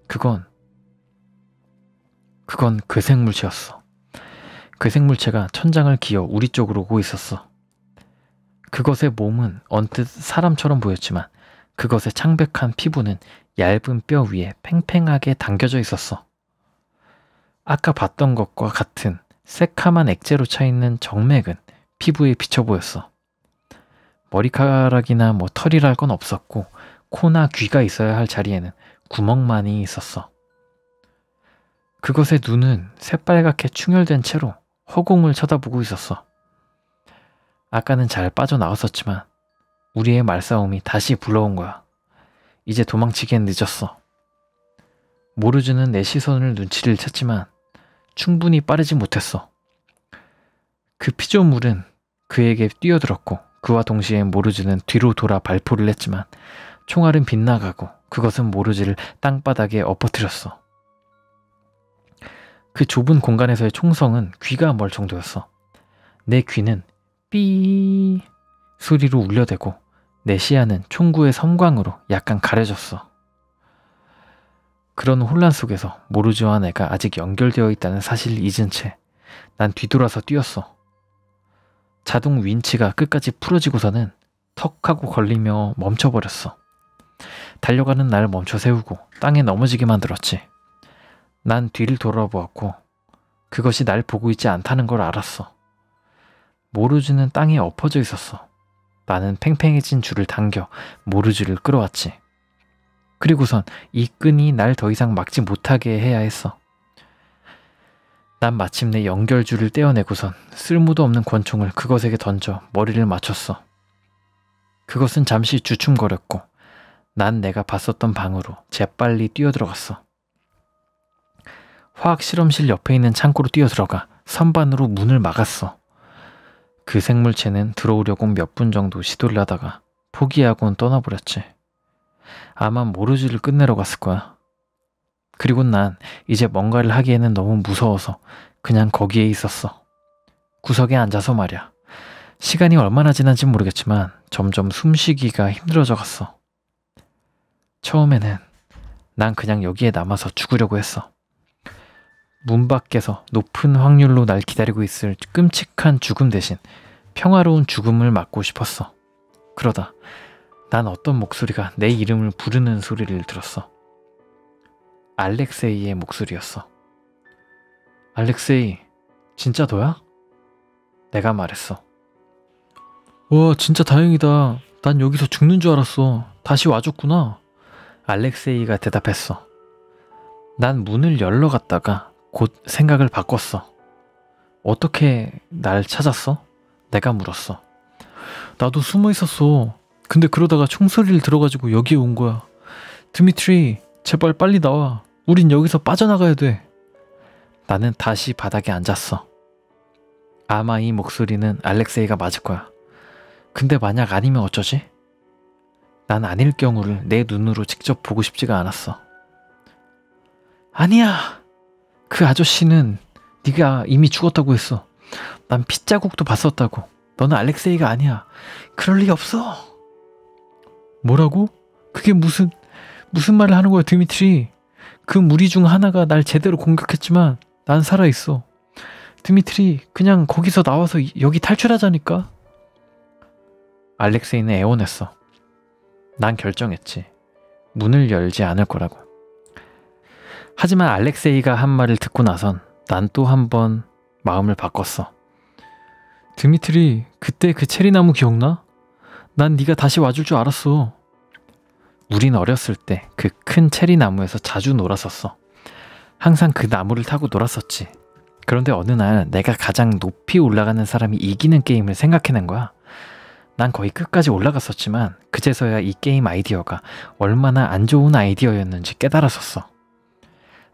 그건 괴생물체였어. 괴생물체가 천장을 기어 우리 쪽으로 오고 있었어. 그것의 몸은 언뜻 사람처럼 보였지만 그것의 창백한 피부는 얇은 뼈 위에 팽팽하게 당겨져 있었어. 아까 봤던 것과 같은 새카만 액체로 차있는 정맥은 피부에 비쳐 보였어. 머리카락이나 뭐 털이랄 건 없었고 코나 귀가 있어야 할 자리에는 구멍만이 있었어. 그것의 눈은 새빨갛게 충혈된 채로 허공을 쳐다보고 있었어. 아까는 잘 빠져나왔었지만 우리의 말싸움이 다시 불러온 거야. 이제 도망치기엔 늦었어. 모르즈는 내 시선을 눈치를 챘지만 충분히 빠르지 못했어. 그 피조물은 그에게 뛰어들었고 그와 동시에 모르즈는 뒤로 돌아 발포를 했지만 총알은 빗나가고 그것은 모르즈를 땅바닥에 엎어뜨렸어. 그 좁은 공간에서의 총성은 귀가 멀 정도였어. 내 귀는 삐 소리로 울려대고 내 시야는 총구의 섬광으로 약간 가려졌어. 그런 혼란 속에서 모르즈와 내가 아직 연결되어 있다는 사실을 잊은 채 난 뒤돌아서 뛰었어. 자동 윈치가 끝까지 풀어지고서는 턱 하고 걸리며 멈춰버렸어. 달려가는 날 멈춰 세우고 땅에 넘어지게 만들었지. 난 뒤를 돌아보았고 그것이 날 보고 있지 않다는 걸 알았어. 모르즈는 땅에 엎어져 있었어. 나는 팽팽해진 줄을 당겨 모르즈를 끌어왔지. 그리고선 이 끈이 날 더 이상 막지 못하게 해야 했어. 난 마침내 연결줄을 떼어내고선 쓸모도 없는 권총을 그것에게 던져 머리를 맞췄어. 그것은 잠시 주춤거렸고 난 내가 봤었던 방으로 재빨리 뛰어들어갔어. 화학실험실 옆에 있는 창고로 뛰어들어가 선반으로 문을 막았어. 그 생물체는 들어오려고 몇 분 정도 시도를 하다가 포기하고는 떠나버렸지. 아마 모르즈를 끝내러 갔을 거야. 그리고 난 이제 뭔가를 하기에는 너무 무서워서 그냥 거기에 있었어. 구석에 앉아서 말이야. 시간이 얼마나 지난지 모르겠지만 점점 숨쉬기가 힘들어져 갔어. 처음에는 난 그냥 여기에 남아서 죽으려고 했어. 문 밖에서 높은 확률로 날 기다리고 있을 끔찍한 죽음 대신 평화로운 죽음을 맞고 싶었어. 그러다 난 어떤 목소리가 내 이름을 부르는 소리를 들었어. 알렉세이의 목소리였어. 알렉세이, 진짜 너야? 내가 말했어. 와, 진짜 다행이다. 난 여기서 죽는 줄 알았어. 다시 와줬구나. 알렉세이가 대답했어. 난 문을 열러 갔다가 곧 생각을 바꿨어. 어떻게 날 찾았어? 내가 물었어. 나도 숨어 있었어. 근데 그러다가 총소리를 들어가지고 여기에 온 거야. 드미트리, 제발 빨리 나와. 우린 여기서 빠져나가야 돼. 나는 다시 바닥에 앉았어. 아마 이 목소리는 알렉세이가 맞을 거야. 근데 만약 아니면 어쩌지? 난 아닐 경우를 내 눈으로 직접 보고 싶지가 않았어. 아니야. 그 아저씨는 네가 이미 죽었다고 했어. 난 핏자국도 봤었다고. 너는 알렉세이가 아니야. 그럴 리 없어. 뭐라고? 그게 무슨 말을 하는 거야, 드미트리? 그 무리 중 하나가 날 제대로 공격했지만 난 살아있어. 드미트리, 그냥 거기서 나와서 여기 탈출하자니까. 알렉세이는 애원했어. 난 결정했지. 문을 열지 않을 거라고. 하지만 알렉세이가 한 말을 듣고 나선 난 또 한 번 마음을 바꿨어. 드미트리, 그때 그 체리나무 기억나? 난 네가 다시 와줄 줄 알았어. 우린 어렸을 때 그 큰 체리나무에서 자주 놀았었어. 항상 그 나무를 타고 놀았었지. 그런데 어느 날 내가 가장 높이 올라가는 사람이 이기는 게임을 생각해낸 거야. 난 거의 끝까지 올라갔었지만 그제서야 이 게임 아이디어가 얼마나 안 좋은 아이디어였는지 깨달았었어.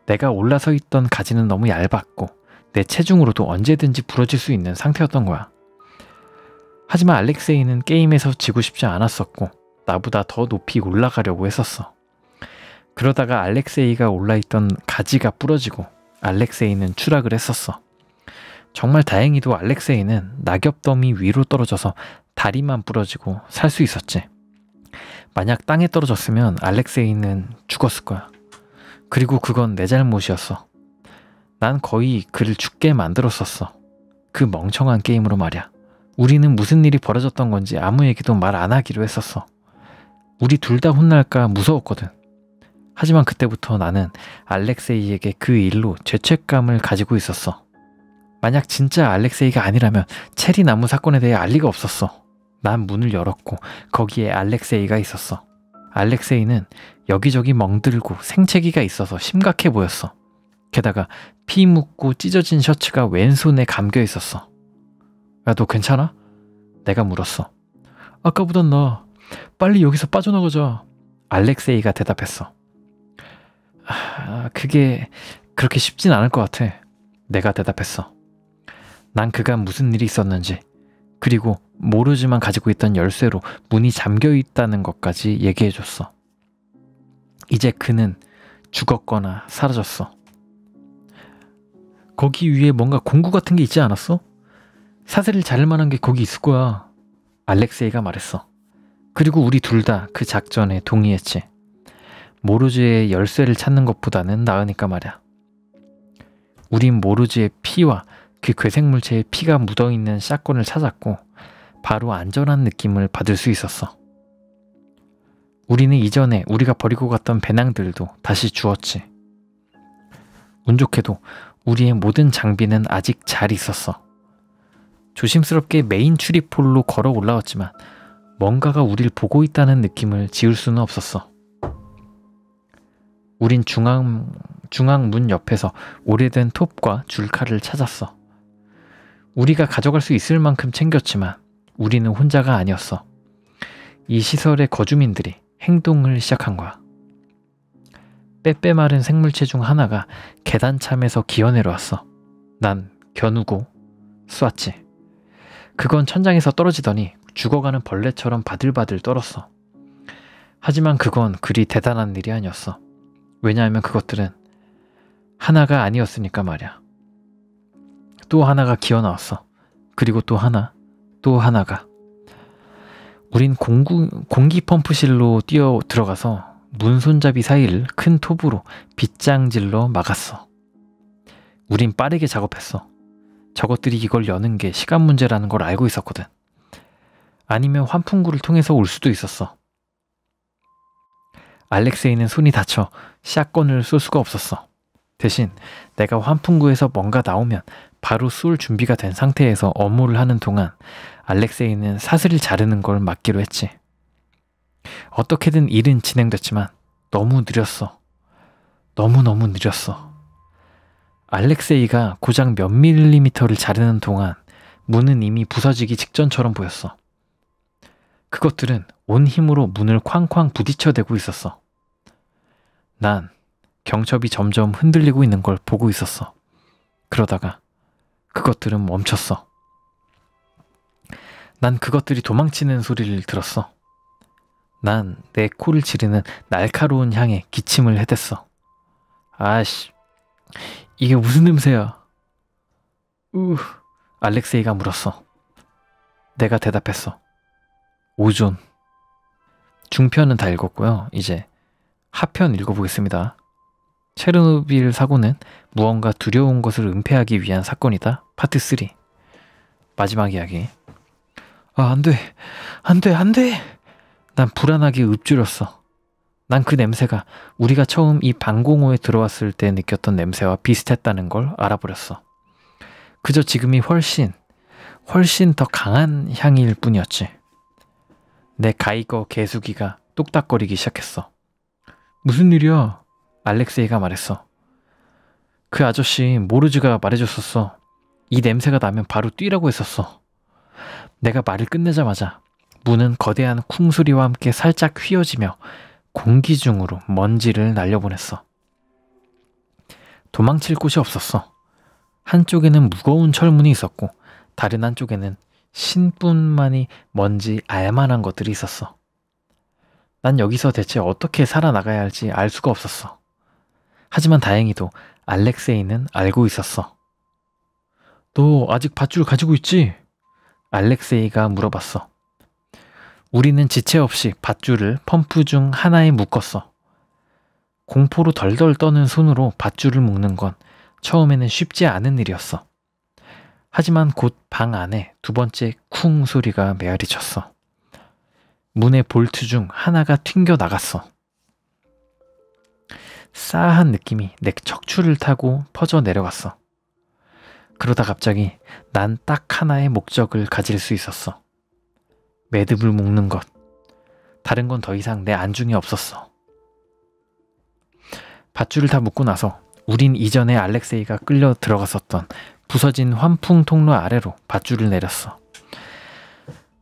내가 올라서 있던 가지는 너무 얇았고 내 체중으로도 언제든지 부러질 수 있는 상태였던 거야. 하지만 알렉세이는 게임에서 지고 싶지 않았었고 나보다 더 높이 올라가려고 했었어. 그러다가 알렉세이가 올라있던 가지가 부러지고 알렉세이는 추락을 했었어. 정말 다행히도 알렉세이는 낙엽더미 위로 떨어져서 다리만 부러지고 살 수 있었지. 만약 땅에 떨어졌으면 알렉세이는 죽었을 거야. 그리고 그건 내 잘못이었어. 난 거의 그를 죽게 만들었었어. 그 멍청한 게임으로 말이야. 우리는 무슨 일이 벌어졌던 건지 아무에게도 말 안 하기로 했었어. 우리 둘 다 혼날까 무서웠거든. 하지만 그때부터 나는 알렉세이에게 그 일로 죄책감을 가지고 있었어. 만약 진짜 알렉세이가 아니라면 체리나무 사건에 대해 알 리가 없었어. 난 문을 열었고 거기에 알렉세이가 있었어. 알렉세이는 여기저기 멍들고 생채기가 있어서 심각해 보였어. 게다가 피 묻고 찢어진 셔츠가 왼손에 감겨 있었어. 야, 너 괜찮아? 내가 물었어. 아까보단 나아. 빨리 여기서 빠져나가자. 알렉세이가 대답했어. 그게 그렇게 쉽진 않을 것 같아. 내가 대답했어. 난 그간 무슨 일이 있었는지 그리고 모르지만 가지고 있던 열쇠로 문이 잠겨 있다는 것까지 얘기해줬어. 이제 그는 죽었거나 사라졌어. 거기 위에 뭔가 공구 같은 게 있지 않았어? 사슬을 자를 만한 게 거기 있을 거야. 알렉세이가 말했어. 그리고 우리 둘 다 그 작전에 동의했지. 모르즈의 열쇠를 찾는 것보다는 나으니까 말이야. 우린 모르즈의 피와 그 괴생물체의 피가 묻어있는 샷건을 찾았고 바로 안전한 느낌을 받을 수 있었어. 우리는 이전에 우리가 버리고 갔던 배낭들도 다시 주웠지. 운 좋게도 우리의 모든 장비는 아직 잘 있었어. 조심스럽게 메인 출입홀로 걸어 올라왔지만 뭔가가 우릴 보고 있다는 느낌을 지울 수는 없었어. 우린 중앙문 옆에서 오래된 톱과 줄칼을 찾았어. 우리가 가져갈 수 있을 만큼 챙겼지만 우리는 혼자가 아니었어. 이 시설의 거주민들이 행동을 시작한 거야. 빼빼 마른 생물체 중 하나가 계단참에서 기어내려왔어. 난 겨누고 쏘았지. 그건 천장에서 떨어지더니 죽어가는 벌레처럼 바들바들 떨었어. 하지만 그건 그리 대단한 일이 아니었어. 왜냐하면 그것들은 하나가 아니었으니까 말이야. 또 하나가 기어나왔어. 그리고 또 하나, 또 하나가. 우린 공기 펌프실로 뛰어 들어가서 문 손잡이 사이를 큰 톱으로 빗장질러 막았어. 우린 빠르게 작업했어. 저것들이 이걸 여는 게 시간 문제라는 걸 알고 있었거든. 아니면 환풍구를 통해서 올 수도 있었어. 알렉세이는 손이 다쳐 샷건을 쏠 수가 없었어. 대신 내가 환풍구에서 뭔가 나오면 바로 쏠 준비가 된 상태에서 업무를 하는 동안 알렉세이는 사슬을 자르는 걸 막기로 했지. 어떻게든 일은 진행됐지만 너무 느렸어. 너무너무 느렸어. 알렉세이가 고작 몇 밀리미터를 자르는 동안 문은 이미 부서지기 직전처럼 보였어. 그것들은 온 힘으로 문을 쾅쾅 부딪혀대고 있었어. 난 경첩이 점점 흔들리고 있는 걸 보고 있었어. 그러다가 그것들은 멈췄어. 난 그것들이 도망치는 소리를 들었어. 난 내 코를 지르는 날카로운 향에 기침을 해댔어. 아씨, 이게 무슨 냄새야? 알렉세이가 물었어. 내가 대답했어. 오존. 중편은 다 읽었고요. 이제 하편 읽어보겠습니다. 체르노빌 사고는 무언가 두려운 것을 은폐하기 위한 사건이다. 파트 3. 마지막 이야기. 안 돼. 난 불안하게 읊조렸어. 난 그 냄새가 우리가 처음 이 방공호에 들어왔을 때 느꼈던 냄새와 비슷했다는 걸 알아버렸어. 그저 지금이 훨씬 더 강한 향일 뿐이었지. 내 가이거 개수기가 똑딱거리기 시작했어. 무슨 일이야? 알렉세이가 말했어. 그 아저씨 모르즈가 말해줬었어. 이 냄새가 나면 바로 뛰라고 했었어. 내가 말을 끝내자마자 문은 거대한 쿵 소리와 함께 살짝 휘어지며 공기 중으로 먼지를 날려보냈어. 도망칠 곳이 없었어. 한쪽에는 무거운 철문이 있었고 다른 한쪽에는 신뿐만이 먼지 알만한 것들이 있었어. 난 여기서 대체 어떻게 살아나가야 할지 알 수가 없었어. 하지만 다행히도 알렉세이는 알고 있었어. 너 아직 밧줄 가지고 있지? 알렉세이가 물어봤어. 우리는 지체 없이 밧줄을 펌프 중 하나에 묶었어. 공포로 덜덜 떠는 손으로 밧줄을 묶는 건 처음에는 쉽지 않은 일이었어. 하지만 곧 방 안에 두 번째 쿵 소리가 메아리쳤어. 문의 볼트 중 하나가 튕겨 나갔어. 싸한 느낌이 내 척추를 타고 퍼져 내려갔어. 그러다 갑자기 난 딱 하나의 목적을 가질 수 있었어. 매듭을 묶는 것. 다른 건 더 이상 내 안중에 없었어. 밧줄을 다 묶고 나서 우린 이전에 알렉세이가 끌려 들어갔었던 부서진 환풍 통로 아래로 밧줄을 내렸어.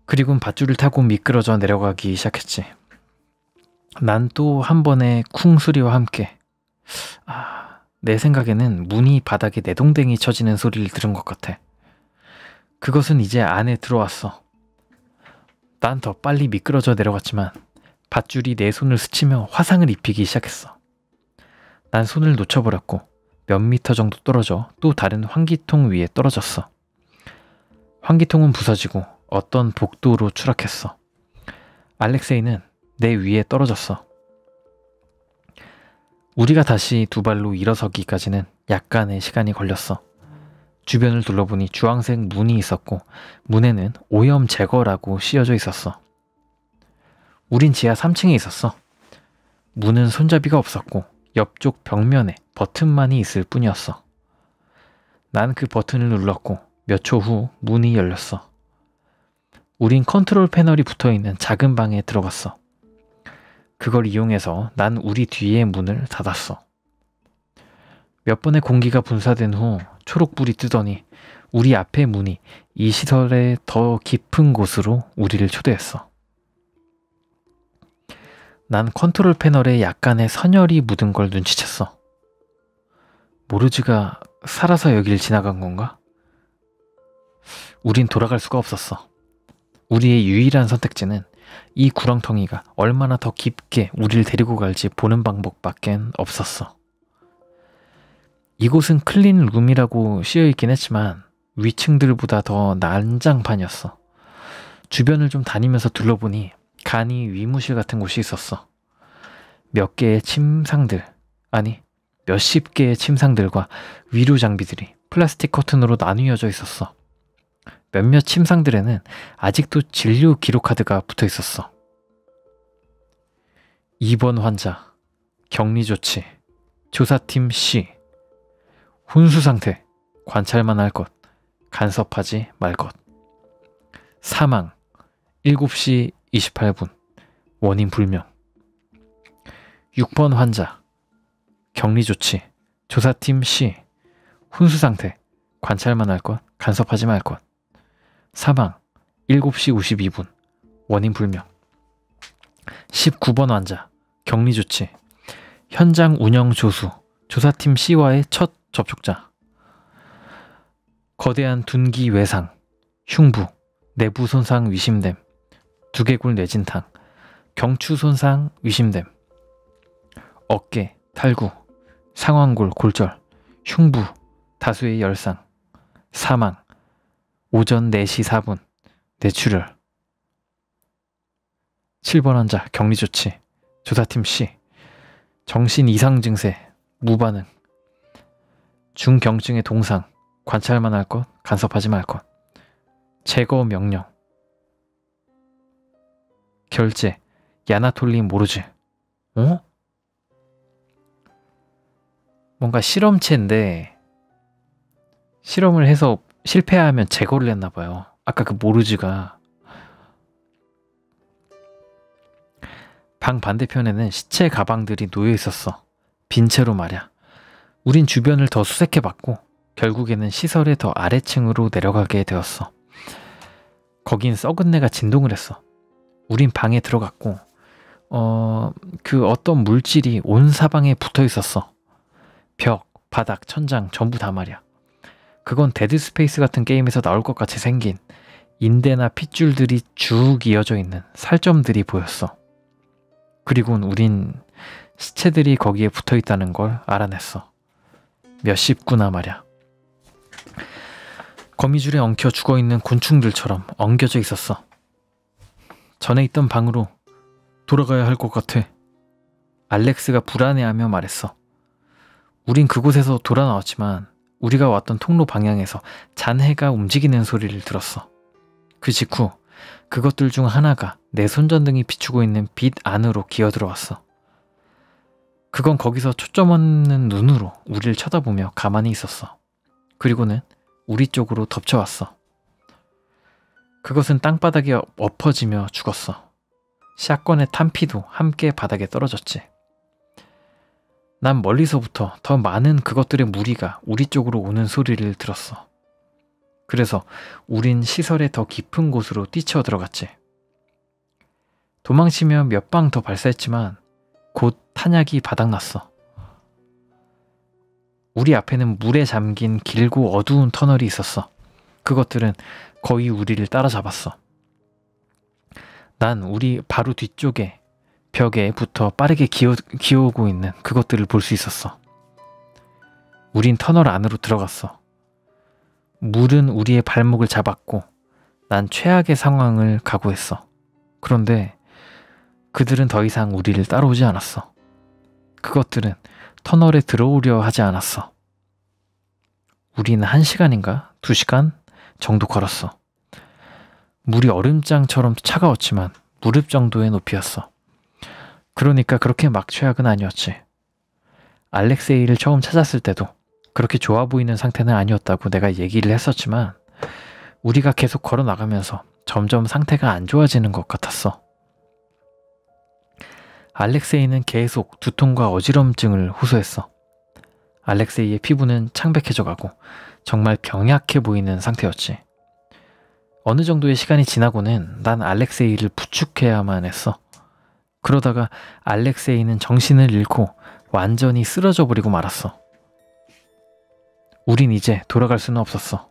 그리고는 밧줄을 타고 미끄러져 내려가기 시작했지. 난 또 한 번의 쿵 소리와 함께 내 생각에는 문이 바닥에 내동댕이 쳐지는 소리를 들은 것 같아. 그것은 이제 안에 들어왔어. 난 더 빨리 미끄러져 내려갔지만 밧줄이 내 손을 스치며 화상을 입히기 시작했어. 난 손을 놓쳐버렸고 몇 미터 정도 떨어져 또 다른 환기통 위에 떨어졌어. 환기통은 부서지고 어떤 복도로 추락했어. 알렉세이는 내 위에 떨어졌어. 우리가 다시 두 발로 일어서기까지는 약간의 시간이 걸렸어. 주변을 둘러보니 주황색 문이 있었고 문에는 오염 제거라고 씌어져 있었어. 우린 지하 3층에 있었어. 문은 손잡이가 없었고 옆쪽 벽면에 버튼만이 있을 뿐이었어. 난 그 버튼을 눌렀고 몇 초 후 문이 열렸어. 우린 컨트롤 패널이 붙어있는 작은 방에 들어갔어. 그걸 이용해서 난 우리 뒤의 문을 닫았어. 몇 번의 공기가 분사된 후 초록불이 뜨더니 우리 앞의 문이 이 시설의 더 깊은 곳으로 우리를 초대했어. 난 컨트롤 패널에 약간의 선혈이 묻은 걸 눈치챘어. 모르즈가 살아서 여길 지나간 건가? 우린 돌아갈 수가 없었어. 우리의 유일한 선택지는 이 구렁텅이가 얼마나 더 깊게 우리를 데리고 갈지 보는 방법밖엔 없었어. 이곳은 클린 룸이라고 씌어있긴 했지만 위층들보다 더 난장판이었어. 주변을 좀 다니면서 둘러보니 간이 위무실 같은 곳이 있었어. 몇 개의 침상들, 아니 몇십 개의 침상들과 위로 장비들이 플라스틱 커튼으로 나뉘어져 있었어. 몇몇 침상들에는 아직도 진료 기록 카드가 붙어 있었어. 2번 환자, 격리조치, 조사팀 C, 혼수상태, 관찰만 할 것, 간섭하지 말 것. 사망, 7시 28분, 원인 불명. 6번 환자, 격리조치, 조사팀 C, 혼수상태, 관찰만 할 것, 간섭하지 말 것. 사망, 7시 52분, 원인 불명. 19번 환자, 격리조치, 현장 운영 조수, 조사팀 C와의 첫 접촉자. 거대한 둔기 외상, 흉부, 내부 손상 위심됨, 두개골 뇌진탕, 경추 손상 위심됨, 어깨, 탈구, 상완골 골절, 흉부, 다수의 열상, 사망, 오전 4시 4분, 뇌출혈. 7번 환자, 격리조치, 조사팀 C, 정신 이상 증세, 무반응, 중경증의 동상, 관찰만 할 것, 간섭하지 말 것. 제거 명령, 결제, 야나톨리 모르즈. 어? 뭔가 실험체인데 실험을 해서 실패하면 제거를 했나봐요. 아까 그 모르즈가. 방 반대편에는 시체 가방들이 놓여 있었어. 빈 채로 말야. 우린 주변을 더 수색해봤고 결국에는 시설의 더 아래층으로 내려가게 되었어. 거긴 썩은 내가 진동을 했어. 우린 방에 들어갔고 그 어떤 물질이 온 사방에 붙어 있었어. 벽, 바닥, 천장 전부 다 말이야. 그건 데드스페이스 같은 게임에서 나올 것 같이 생긴 인대나 핏줄들이 쭉 이어져 있는 살점들이 보였어. 그리고는 우린 시체들이 거기에 붙어 있다는 걸 알아냈어. 몇십 구나 말이야. 거미줄에 엉켜 죽어있는 곤충들처럼 엉겨져 있었어. 전에 있던 방으로 돌아가야 할 것 같아. 알렉스가 불안해하며 말했어. 우린 그곳에서 돌아 나왔지만 우리가 왔던 통로 방향에서 잔해가 움직이는 소리를 들었어. 그 직후 그것들 중 하나가 내 손전등이 비추고 있는 빛 안으로 기어들어왔어. 그건 거기서 초점 없는 눈으로 우리를 쳐다보며 가만히 있었어. 그리고는 우리 쪽으로 덮쳐왔어. 그것은 땅바닥에 엎어지며 죽었어. 샷건의 탄피도 함께 바닥에 떨어졌지. 난 멀리서부터 더 많은 그것들의 무리가 우리 쪽으로 오는 소리를 들었어. 그래서 우린 시설의 더 깊은 곳으로 뛰쳐 들어갔지. 도망치며 몇 방 더 발사했지만 곧 탄약이 바닥났어. 우리 앞에는 물에 잠긴 길고 어두운 터널이 있었어. 그것들은 거의 우리를 따라잡았어. 난 우리 바로 뒤쪽에 벽에 붙어 빠르게 기어오고 있는 그것들을 볼 수 있었어. 우린 터널 안으로 들어갔어. 물은 우리의 발목을 잡았고 난 최악의 상황을 각오했어. 그런데 그들은 더 이상 우리를 따라오지 않았어. 그것들은 터널에 들어오려 하지 않았어. 우리는 1시간인가 2시간 정도 걸었어. 물이 얼음장처럼 차가웠지만 무릎 정도의 높이였어. 그러니까 그렇게 막 최악은 아니었지. 알렉세이를 처음 찾았을 때도 그렇게 좋아 보이는 상태는 아니었다고 내가 얘기를 했었지만 우리가 계속 걸어 나가면서 점점 상태가 안 좋아지는 것 같았어. 알렉세이는 계속 두통과 어지럼증을 호소했어. 알렉세이의 피부는 창백해져 가고 정말 병약해 보이는 상태였지. 어느 정도의 시간이 지나고는 난 알렉세이를 부축해야만 했어. 그러다가 알렉세이는 정신을 잃고 완전히 쓰러져 버리고 말았어. 우린 이제 돌아갈 수는 없었어.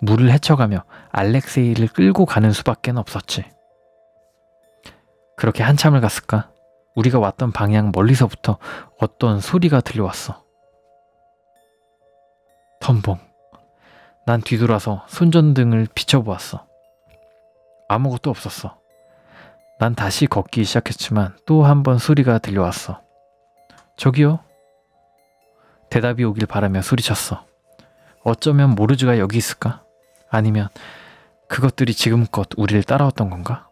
물을 헤쳐가며 알렉세이를 끌고 가는 수밖에 없었지. 그렇게 한참을 갔을까? 우리가 왔던 방향 멀리서부터 어떤 소리가 들려왔어. 텀봉. 난 뒤돌아서 손전등을 비춰보았어. 아무것도 없었어. 난 다시 걷기 시작했지만 또 한 번 소리가 들려왔어. 저기요? 대답이 오길 바라며 소리쳤어. 어쩌면 모르즈가 여기 있을까? 아니면 그것들이 지금껏 우리를 따라왔던 건가?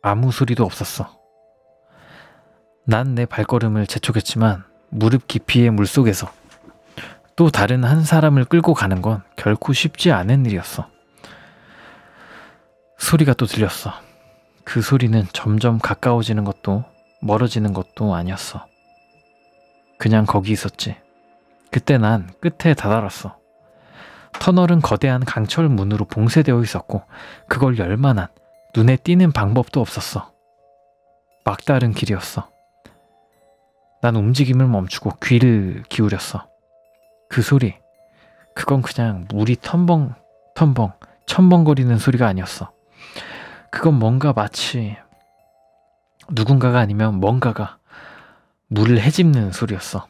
아무 소리도 없었어. 난 내 발걸음을 재촉했지만 무릎 깊이의 물속에서 또 다른 한 사람을 끌고 가는 건 결코 쉽지 않은 일이었어. 소리가 또 들렸어. 그 소리는 점점 가까워지는 것도 멀어지는 것도 아니었어. 그냥 거기 있었지. 그때 난 끝에 다다랐어. 터널은 거대한 강철 문으로 봉쇄되어 있었고 그걸 열 만한 눈에 띄는 방법도 없었어. 막다른 길이었어. 난 움직임을 멈추고 귀를 기울였어. 그 소리, 그건 그냥 물이 텀벙 첨벙거리는 소리가 아니었어. 그건 뭔가 마치 누군가가 아니면 뭔가가 물을 헤집는 소리였어.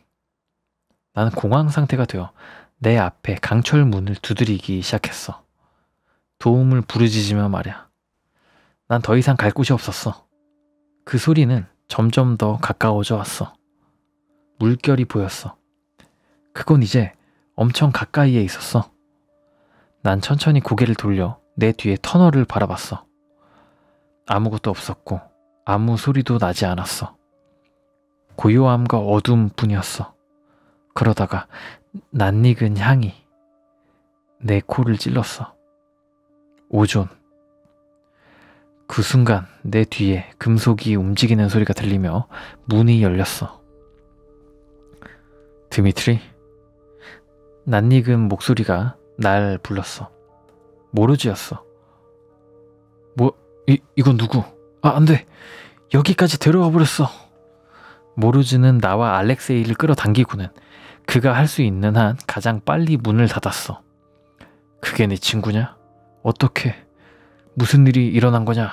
나는 공황 상태가 되어 내 앞에 강철 문을 두드리기 시작했어. 도움을 부르짖으며 말이야. 난 더 이상 갈 곳이 없었어. 그 소리는 점점 더 가까워져 왔어. 물결이 보였어. 그건 이제 엄청 가까이에 있었어. 난 천천히 고개를 돌려 내 뒤에 터널을 바라봤어. 아무것도 없었고 아무 소리도 나지 않았어. 고요함과 어둠뿐이었어. 그러다가 낯익은 향이 내 코를 찔렀어. 오존. 그 순간 내 뒤에 금속이 움직이는 소리가 들리며 문이 열렸어. 드미트리? 낯익은 목소리가 날 불렀어. 모르지였어. 이건 누구? 안 돼. 여기까지 데려와 버렸어. 모르즈는 나와 알렉세이를 끌어당기고는 그가 할 수 있는 한 가장 빨리 문을 닫았어. 그게 네 친구냐? 어떻게? 무슨 일이 일어난 거냐?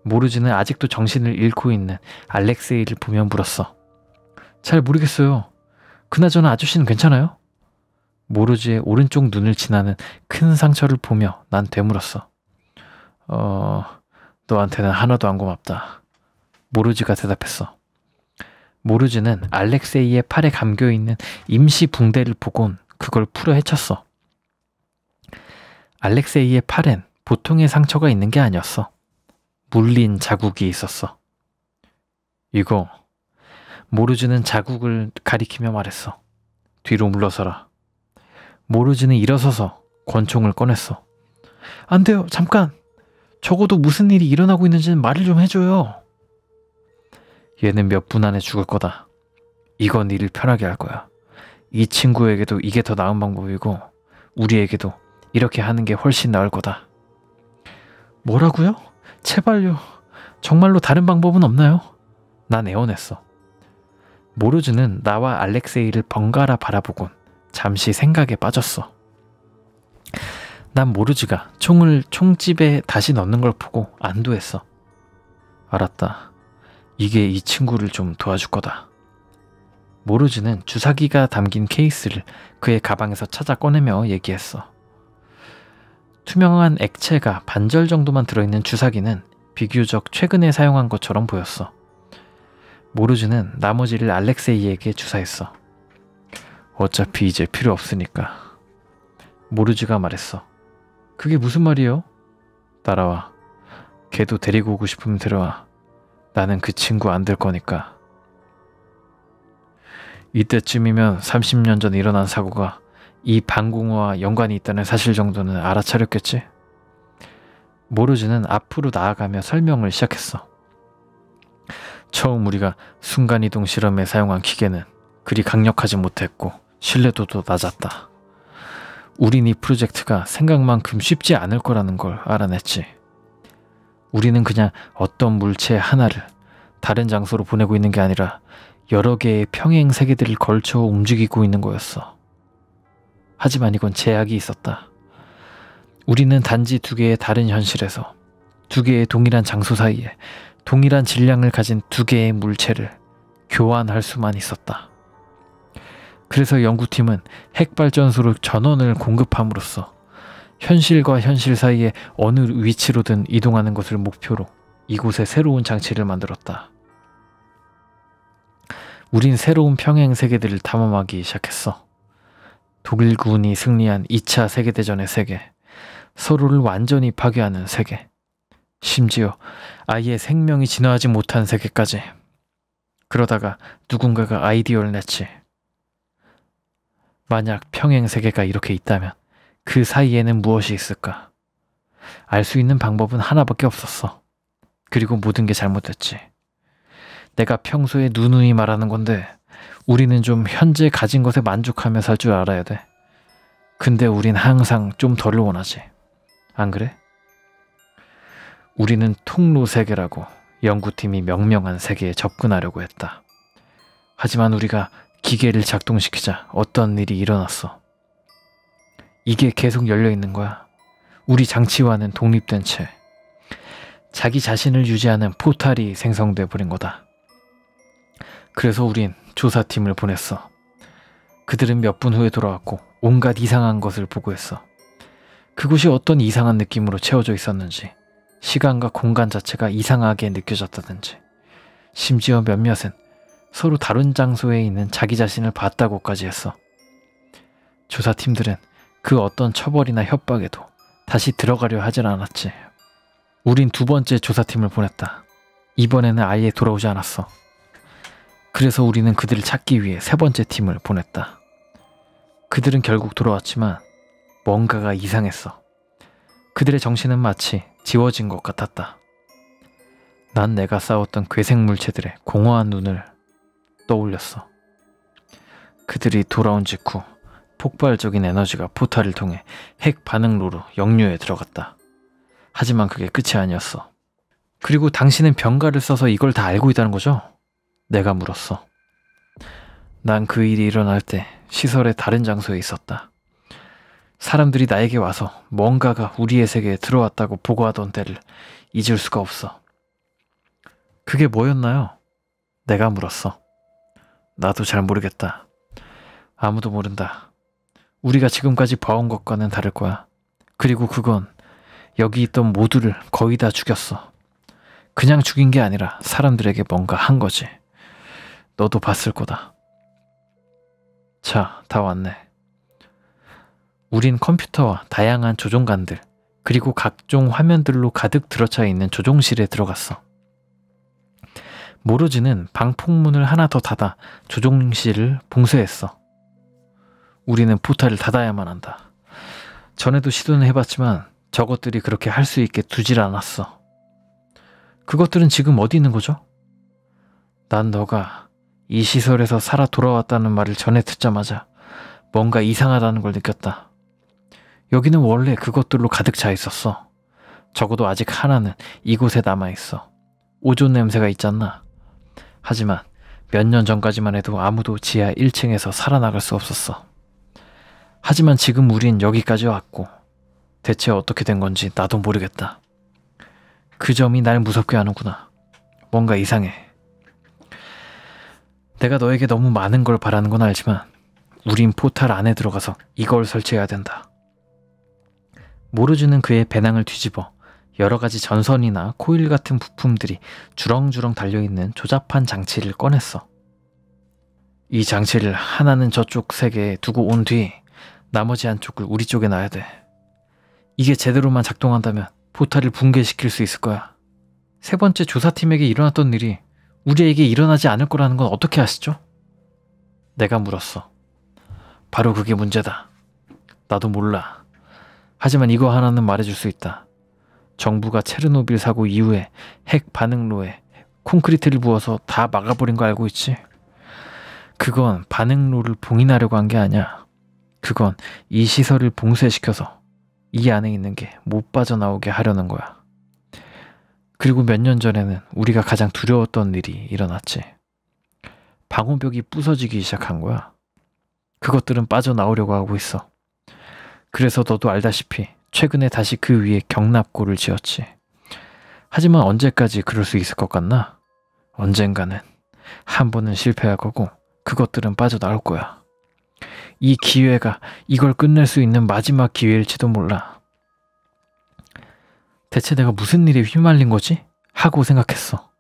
모르즈는 아직도 정신을 잃고 있는 알렉세이를 보며 물었어. 잘 모르겠어요. 그나저나 아저씨는 괜찮아요? 모르즈의 오른쪽 눈을 지나는 큰 상처를 보며 난 되물었어. 너한테는 하나도 안 고맙다. 모르즈가 대답했어. 모르즈는 알렉세이의 팔에 감겨있는 임시 붕대를 보곤 그걸 풀어 헤쳤어. 알렉세이의 팔엔 보통의 상처가 있는 게 아니었어. 물린 자국이 있었어. 이거. 모르즈는 자국을 가리키며 말했어. 뒤로 물러서라. 모르즈는 일어서서 권총을 꺼냈어. 안 돼요. 잠깐. 적어도 무슨 일이 일어나고 있는지는 말을 좀 해줘요. 얘는 몇 분 안에 죽을 거다. 이건 일을 편하게 할 거야. 이 친구에게도 이게 더 나은 방법이고 우리에게도 이렇게 하는 게 훨씬 나을 거다. 뭐라고요? 제발요. 정말로 다른 방법은 없나요? 난 애원했어. 모르즈는 나와 알렉세이를 번갈아 바라보곤 잠시 생각에 빠졌어. 난 모르즈가 총을 총집에 다시 넣는 걸 보고 안도했어. 알았다. 이게 이 친구를 좀 도와줄 거다. 모르즈는 주사기가 담긴 케이스를 그의 가방에서 찾아 꺼내며 얘기했어. 투명한 액체가 반절 정도만 들어있는 주사기는 비교적 최근에 사용한 것처럼 보였어. 모르즈는 나머지를 알렉세이에게 주사했어. 어차피 이제 필요 없으니까. 모르즈가 말했어. 그게 무슨 말이에요? 따라와. 걔도 데리고 오고 싶으면 데려와. 나는 그 친구 안 될 거니까. 이때쯤이면 30년 전 일어난 사고가 이 방공호와 연관이 있다는 사실 정도는 알아차렸겠지? 모르즈는 앞으로 나아가며 설명을 시작했어. 처음 우리가 순간이동 실험에 사용한 기계는 그리 강력하지 못했고 신뢰도도 낮았다. 우린 이 프로젝트가 생각만큼 쉽지 않을 거라는 걸 알아냈지. 우리는 그냥 어떤 물체 하나를 다른 장소로 보내고 있는 게 아니라 여러 개의 평행 세계들을 걸쳐 움직이고 있는 거였어. 하지만 이건 제약이 있었다. 우리는 단지 두 개의 다른 현실에서 두 개의 동일한 장소 사이에 동일한 질량을 가진 두 개의 물체를 교환할 수만 있었다. 그래서 연구팀은 핵발전소로 전원을 공급함으로써 현실과 현실 사이에 어느 위치로든 이동하는 것을 목표로 이곳에 새로운 장치를 만들었다. 우린 새로운 평행 세계들을 탐험하기 시작했어. 독일군이 승리한 2차 세계대전의 세계, 서로를 완전히 파괴하는 세계, 심지어 아예 생명이 진화하지 못한 세계까지. 그러다가 누군가가 아이디어를 냈지. 만약 평행세계가 이렇게 있다면 그 사이에는 무엇이 있을까? 알 수 있는 방법은 하나밖에 없었어. 그리고 모든 게 잘못됐지. 내가 평소에 누누이 말하는 건데 우리는 좀 현재 가진 것에 만족하며 살 줄 알아야 돼. 근데 우린 항상 좀 덜을 원하지. 안 그래? 우리는 통로 세계라고 연구팀이 명명한 세계에 접근하려고 했다. 하지만 우리가 기계를 작동시키자 어떤 일이 일어났어. 이게 계속 열려 있는 거야. 우리 장치와는 독립된 채 자기 자신을 유지하는 포탈이 생성돼 버린 거다. 그래서 우린 조사팀을 보냈어. 그들은 몇 분 후에 돌아왔고 온갖 이상한 것을 보고했어. 그곳이 어떤 이상한 느낌으로 채워져 있었는지, 시간과 공간 자체가 이상하게 느껴졌다든지, 심지어 몇몇은 서로 다른 장소에 있는 자기 자신을 봤다고까지 했어. 조사팀들은 그 어떤 처벌이나 협박에도 다시 들어가려 하질 않았지. 우린 두 번째 조사팀을 보냈다. 이번에는 아예 돌아오지 않았어. 그래서 우리는 그들을 찾기 위해 세 번째 팀을 보냈다. 그들은 결국 돌아왔지만 뭔가가 이상했어. 그들의 정신은 마치 지워진 것 같았다. 난 내가 싸웠던 괴생 물체들의 공허한 눈을 떠올렸어. 그들이 돌아온 직후 폭발적인 에너지가 포탈을 통해 핵 반응로로 역류에 들어갔다. 하지만 그게 끝이 아니었어. 그리고 당신은 병가를 써서 이걸 다 알고 있다는 거죠? 내가 물었어. 난 그 일이 일어날 때 시설의 다른 장소에 있었다. 사람들이 나에게 와서 뭔가가 우리의 세계에 들어왔다고 보고하던 때를 잊을 수가 없어. 그게 뭐였나요? 내가 물었어. 나도 잘 모르겠다. 아무도 모른다. 우리가 지금까지 봐온 것과는 다를 거야. 그리고 그건 여기 있던 모두를 거의 다 죽였어. 그냥 죽인 게 아니라 사람들에게 뭔가 한 거지. 너도 봤을 거다. 자, 다 왔네. 우린 컴퓨터와 다양한 조종관들, 그리고 각종 화면들로 가득 들어차 있는 조종실에 들어갔어. 모로즈는 방폭문을 하나 더 닫아 조종실을 봉쇄했어. 우리는 포탈을 닫아야만 한다. 전에도 시도는 해봤지만 저것들이 그렇게 할 수 있게 두질 않았어. 그것들은 지금 어디 있는 거죠? 난 너가 이 시설에서 살아 돌아왔다는 말을 전해 듣자마자 뭔가 이상하다는 걸 느꼈다. 여기는 원래 그것들로 가득 차 있었어. 적어도 아직 하나는 이곳에 남아있어. 오존 냄새가 있잖아. 하지만 몇 년 전까지만 해도 아무도 지하 1층에서 살아나갈 수 없었어. 하지만 지금 우린 여기까지 왔고 대체 어떻게 된 건지 나도 모르겠다. 그 점이 날 무섭게 하는구나. 뭔가 이상해. 내가 너에게 너무 많은 걸 바라는 건 알지만 우린 포탈 안에 들어가서 이걸 설치해야 된다. 모르즈는 그의 배낭을 뒤집어 여러 가지 전선이나 코일 같은 부품들이 주렁주렁 달려있는 조잡한 장치를 꺼냈어. 이 장치를 하나는 저쪽 세계에 두고 온 뒤 나머지 한쪽을 우리 쪽에 놔야 돼. 이게 제대로만 작동한다면 포탈을 붕괴시킬 수 있을 거야. 세 번째 조사팀에게 일어났던 일이 우리에게 일어나지 않을 거라는 건 어떻게 아시죠? 내가 물었어. 바로 그게 문제다. 나도 몰라. 하지만 이거 하나는 말해줄 수 있다. 정부가 체르노빌 사고 이후에 핵 반응로에 콘크리트를 부어서 다 막아버린 거 알고 있지? 그건 반응로를 봉인하려고 한 게 아니야. 그건 이 시설을 봉쇄시켜서 이 안에 있는 게 못 빠져나오게 하려는 거야. 그리고 몇 년 전에는 우리가 가장 두려웠던 일이 일어났지. 방호벽이 부서지기 시작한 거야. 그것들은 빠져나오려고 하고 있어. 그래서 너도 알다시피 최근에 다시 그 위에 경납고를 지었지. 하지만 언제까지 그럴 수 있을 것 같나? 언젠가는 한 번은 실패할 거고 그것들은 빠져나올 거야. 이 기회가 이걸 끝낼 수 있는 마지막 기회일지도 몰라. 대체 내가 무슨 일에 휘말린 거지? 하고 생각했어.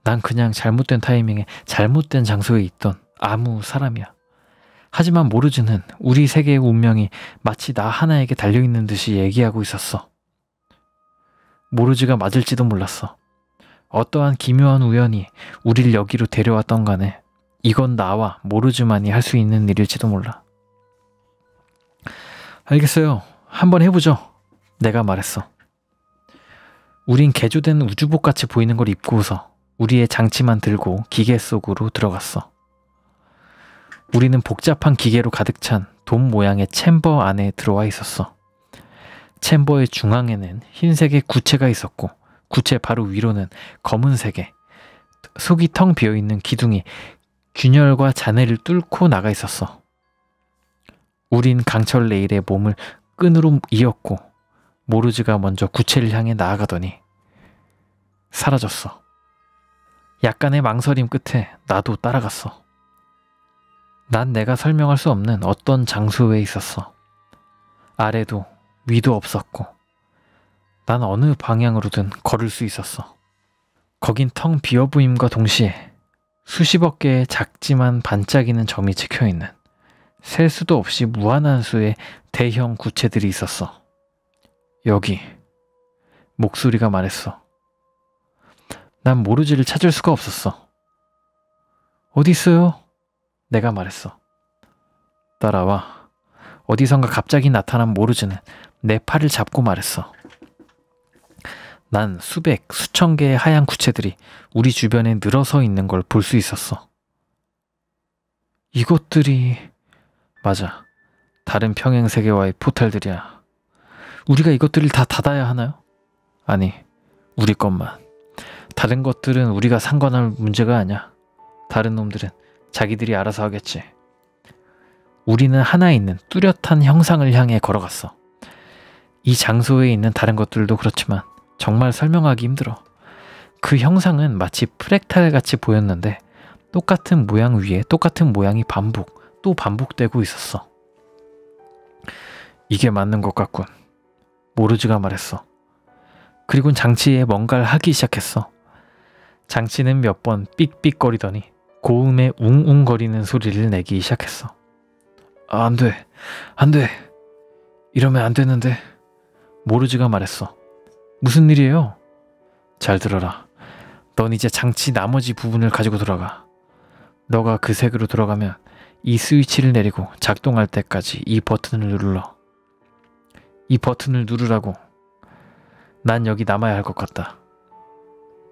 난 그냥 잘못된 타이밍에 잘못된 장소에 있던 아무 사람이야. 하지만 모르즈는 우리 세계의 운명이 마치 나 하나에게 달려있는 듯이 얘기하고 있었어. 모르즈가 맞을지도 몰랐어. 어떠한 기묘한 우연이 우릴 여기로 데려왔던 간에 이건 나와 모르즈만이 할 수 있는 일일지도 몰라. 알겠어요. 한번 해보죠. 내가 말했어. 우린 개조된 우주복같이 보이는 걸 입고서 우리의 장치만 들고 기계 속으로 들어갔어. 우리는 복잡한 기계로 가득 찬 돔 모양의 챔버 안에 들어와 있었어. 챔버의 중앙에는 흰색의 구체가 있었고 구체 바로 위로는 검은색의 속이 텅 비어있는 기둥이 균열과 잔해를 뚫고 나가 있었어. 우린 강철 레일에 몸을 끈으로 이었고 모르즈가 먼저 구체를 향해 나아가더니 사라졌어. 약간의 망설임 끝에 나도 따라갔어. 난 내가 설명할 수 없는 어떤 장소에 있었어. 아래도 위도 없었고 난 어느 방향으로든 걸을 수 있었어. 거긴 텅 비어 보임과 동시에 수십억 개의 작지만 반짝이는 점이 찍혀있는 셀 수도 없이 무한한 수의 대형 구체들이 있었어. 여기, 목소리가 말했어. 난 모르즈를 찾을 수가 없었어. 어디 있어요? 내가 말했어. 따라와. 어디선가 갑자기 나타난 모르즈는 내 팔을 잡고 말했어. 난 수백, 수천 개의 하얀 구체들이 우리 주변에 늘어서 있는 걸 볼 수 있었어. 이것들이... 맞아. 다른 평행세계와의 포탈들이야. 우리가 이것들을 다 닫아야 하나요? 아니, 우리 것만. 다른 것들은 우리가 상관할 문제가 아니야. 다른 놈들은 자기들이 알아서 하겠지. 우리는 하나 있는 뚜렷한 형상을 향해 걸어갔어. 이 장소에 있는 다른 것들도 그렇지만 정말 설명하기 힘들어. 그 형상은 마치 프랙탈같이 보였는데 똑같은 모양 위에 똑같은 모양이 또 반복되고 있었어. 이게 맞는 것 같군. 모르즈가 말했어. 그리곤 장치에 뭔가를 하기 시작했어. 장치는 몇 번 삑삑거리더니 고음의 웅웅거리는 소리를 내기 시작했어. 아, 안 돼. 안 돼. 이러면 안 되는데. 모르즈가 말했어. 무슨 일이에요? 잘 들어라. 넌 이제 장치 나머지 부분을 가지고 들어가. 너가 그 색으로 들어가면 이 스위치를 내리고 작동할 때까지 이 버튼을 눌러. 이 버튼을 누르라고. 난 여기 남아야 할 것 같다.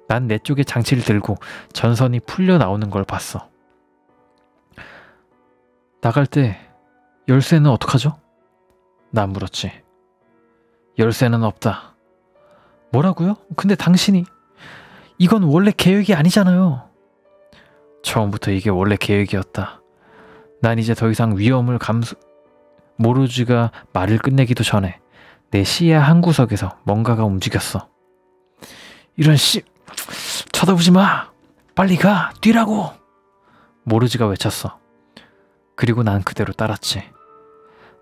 난 내 쪽에 장치를 들고 전선이 풀려 나오는 걸 봤어. 나갈 때 열쇠는 어떡하죠? 난 물었지. 열쇠는 없다. 뭐라고요? 근데 당신이... 이건 원래 계획이 아니잖아요. 처음부터 이게 원래 계획이었다. 난 이제 더 이상 위험을 모르즈가 말을 끝내기도 전에 내 시야 한 구석에서 뭔가가 움직였어. 이런 쳐다보지 마! 빨리 가! 뛰라고! 모르즈가 외쳤어. 그리고 난 그대로 따랐지.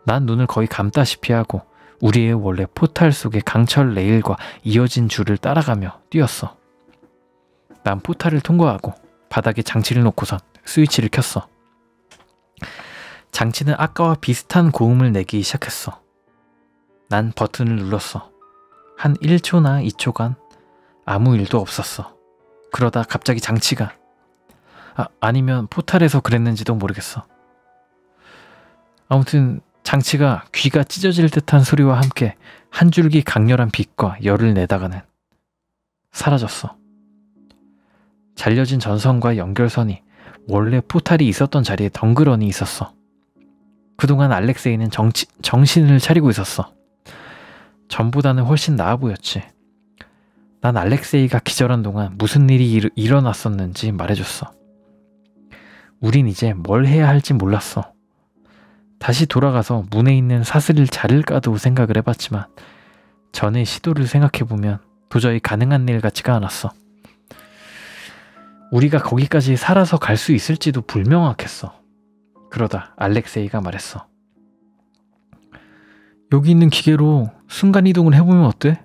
난 눈을 거의 감다시피 하고 우리의 원래 포탈 속의 강철 레일과 이어진 줄을 따라가며 뛰었어. 난 포탈을 통과하고 바닥에 장치를 놓고선 스위치를 켰어. 장치는 아까와 비슷한 고음을 내기 시작했어. 난 버튼을 눌렀어. 한 1초나 2초간 아무 일도 없었어. 그러다 갑자기 장치가... 아니면 포탈에서 그랬는지도 모르겠어. 아무튼 장치가 귀가 찢어질 듯한 소리와 함께 한 줄기 강렬한 빛과 열을 내다가는 사라졌어. 잘려진 전선과 연결선이 원래 포탈이 있었던 자리에 덩그러니 있었어. 그동안 알렉세이는 정신을 차리고 있었어. 전보다는 훨씬 나아 보였지. 난 알렉세이가 기절한 동안 무슨 일이 일어났었는지 말해줬어. 우린 이제 뭘 해야 할지 몰랐어. 다시 돌아가서 문에 있는 사슬을 자를까도 생각을 해봤지만 전의 시도를 생각해보면 도저히 가능한 일 같지가 않았어. 우리가 거기까지 살아서 갈 수 있을지도 불명확했어. 그러다 알렉세이가 말했어. 여기 있는 기계로 순간이동을 해보면 어때?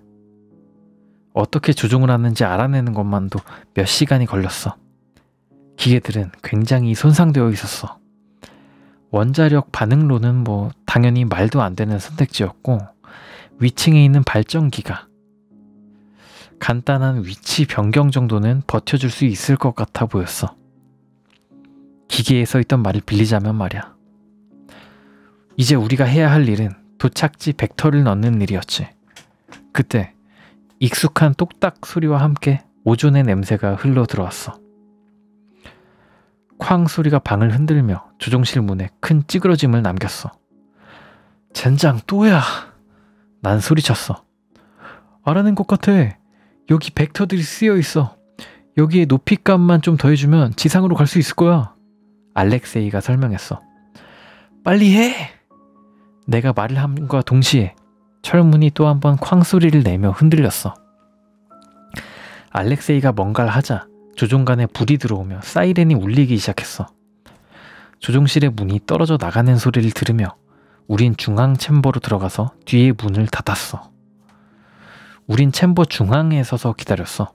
어떻게 조종을 하는지 알아내는 것만도 몇 시간이 걸렸어. 기계들은 굉장히 손상되어 있었어. 원자력 반응로는 당연히 말도 안 되는 선택지였고 위층에 있는 발전기가 간단한 위치 변경 정도는 버텨줄 수 있을 것 같아 보였어. 기계에 서 있던 말을 빌리자면 말이야. 이제 우리가 해야 할 일은 도착지 벡터를 넣는 일이었지. 그때 익숙한 똑딱 소리와 함께 오존의 냄새가 흘러 들어왔어. 쾅 소리가 방을 흔들며 조종실 문에 큰 찌그러짐을 남겼어. 젠장 또야! 난 소리쳤어. 알아낸 것 같아. 여기 벡터들이 쓰여 있어. 여기에 높이값만 좀 더해주면 지상으로 갈 수 있을 거야. 알렉세이가 설명했어. 빨리 해! 내가 말을 함과 동시에 철문이 또 한 번 쾅 소리를 내며 흔들렸어. 알렉세이가 뭔가를 하자 조종관에 불이 들어오며 사이렌이 울리기 시작했어. 조종실의 문이 떨어져 나가는 소리를 들으며 우린 중앙 챔버로 들어가서 뒤에 문을 닫았어. 우린 챔버 중앙에 서서 기다렸어.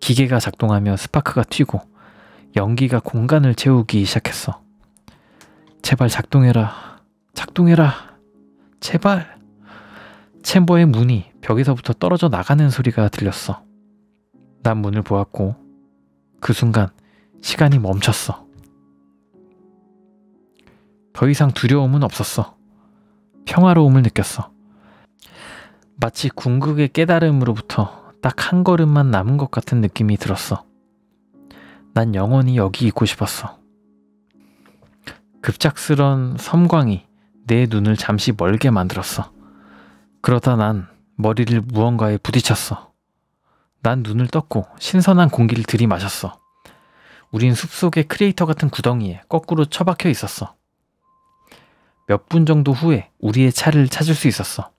기계가 작동하며 스파크가 튀고 연기가 공간을 채우기 시작했어. 제발 작동해라. 작동해라. 제발. 챔버의 문이 벽에서부터 떨어져 나가는 소리가 들렸어. 난 문을 보았고 그 순간 시간이 멈췄어. 더 이상 두려움은 없었어. 평화로움을 느꼈어. 마치 궁극의 깨달음으로부터 딱 한 걸음만 남은 것 같은 느낌이 들었어. 난 영원히 여기 있고 싶었어. 급작스런 섬광이 내 눈을 잠시 멀게 만들었어. 그러다 난 머리를 무언가에 부딪혔어. 난 눈을 떴고 신선한 공기를 들이마셨어. 우린 숲속의 크레이터 같은 구덩이에 거꾸로 처박혀 있었어. 몇 분 정도 후에 우리의 차를 찾을 수 있었어.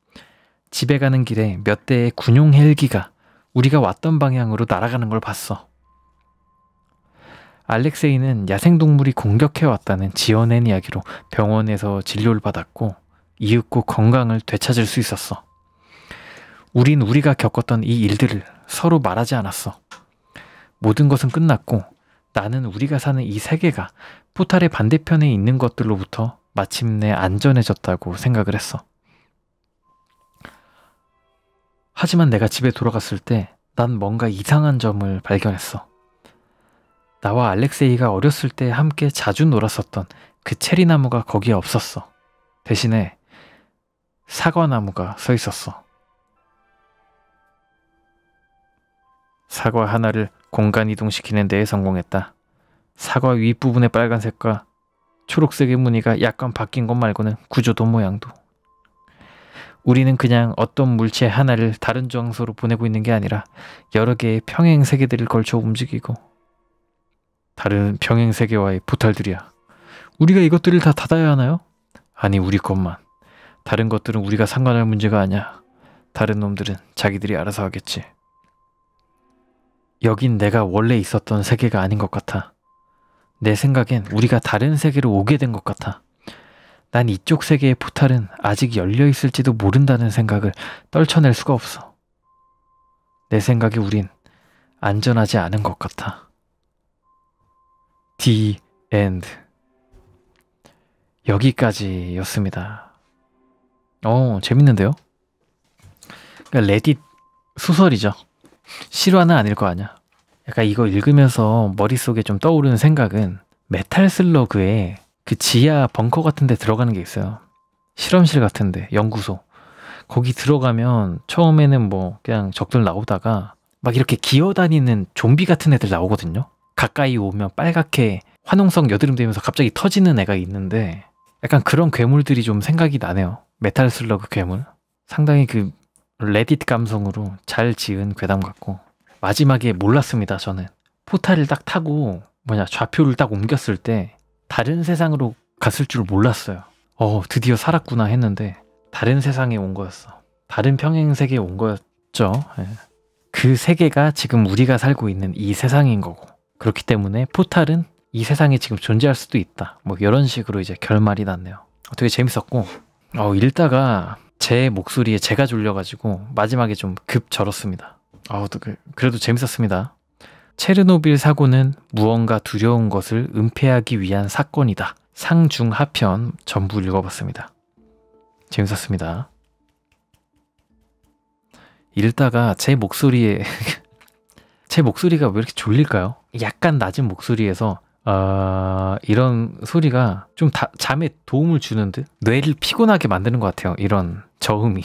집에 가는 길에 몇 대의 군용 헬기가 우리가 왔던 방향으로 날아가는 걸 봤어. 알렉세이는 야생동물이 공격해왔다는 지어낸 이야기로 병원에서 진료를 받았고 이윽고 건강을 되찾을 수 있었어. 우린 우리가 겪었던 이 일들을 서로 말하지 않았어. 모든 것은 끝났고 나는 우리가 사는 이 세계가 포탈의 반대편에 있는 것들로부터 마침내 안전해졌다고 생각을 했어. 하지만 내가 집에 돌아갔을 때 난 뭔가 이상한 점을 발견했어. 나와 알렉세이가 어렸을 때 함께 자주 놀았었던 그 체리나무가 거기에 없었어. 대신에 사과나무가 서 있었어. 사과 하나를 공간 이동시키는 데에 성공했다. 사과 윗부분의 빨간색과 초록색의 무늬가 약간 바뀐 것 말고는 구조도 모양도. 우리는 그냥 어떤 물체 하나를 다른 장소로 보내고 있는 게 아니라 여러 개의 평행 세계들을 걸쳐 움직이고 다른 평행 세계와의 포탈들이야. 우리가 이것들을 다 닫아야 하나요? 아니, 우리 것만. 다른 것들은 우리가 상관할 문제가 아니야. 다른 놈들은 자기들이 알아서 하겠지. 여긴 내가 원래 있었던 세계가 아닌 것 같아. 내 생각엔 우리가 다른 세계로 오게 된 것 같아. 난 이쪽 세계의 포탈은 아직 열려있을지도 모른다는 생각을 떨쳐낼 수가 없어. 내 생각에 우린 안전하지 않은 것 같아. The End. 여기까지였습니다. 재밌는데요? 그러니까 레딧 소설이죠. 실화는 아닐 거 아니야. 약간 이거 읽으면서 머릿속에 좀 떠오르는 생각은 메탈 슬러그에 그 지하 벙커 같은 데 들어가는 게 있어요. 실험실 같은 데, 연구소. 거기 들어가면 처음에는 뭐 그냥 적들 나오다가 막 이렇게 기어다니는 좀비 같은 애들 나오거든요. 가까이 오면 빨갛게 화농성 여드름되면서 갑자기 터지는 애가 있는데 약간 그런 괴물들이 좀 생각이 나네요. 메탈 슬러그 괴물. 상당히 그 레딧 감성으로 잘 지은 괴담 같고 마지막에 몰랐습니다. 저는 포탈을 딱 타고 좌표를 딱 옮겼을 때 다른 세상으로 갔을 줄 몰랐어요. 드디어 살았구나 했는데 다른 세상에 온 거였어. 다른 평행 세계에 온 거였죠. 예. 그 세계가 지금 우리가 살고 있는 이 세상인 거고 그렇기 때문에 포탈은 이 세상에 지금 존재할 수도 있다. 뭐 이런 식으로 이제 결말이 났네요. 되게 재밌었고 읽다가 제 목소리에 제가 졸려가지고 마지막에 좀 급 절었습니다. 그래도 재밌었습니다. 체르노빌 사고는 무언가 두려운 것을 은폐하기 위한 사건이다. 상중하편 전부 읽어봤습니다. 재밌었습니다. 읽다가 제 목소리에 제 목소리가 왜 이렇게 졸릴까요? 약간 낮은 목소리에서 이런 소리가 좀 잠에 도움을 주는 듯 뇌를 피곤하게 만드는 것 같아요. 이런 저음이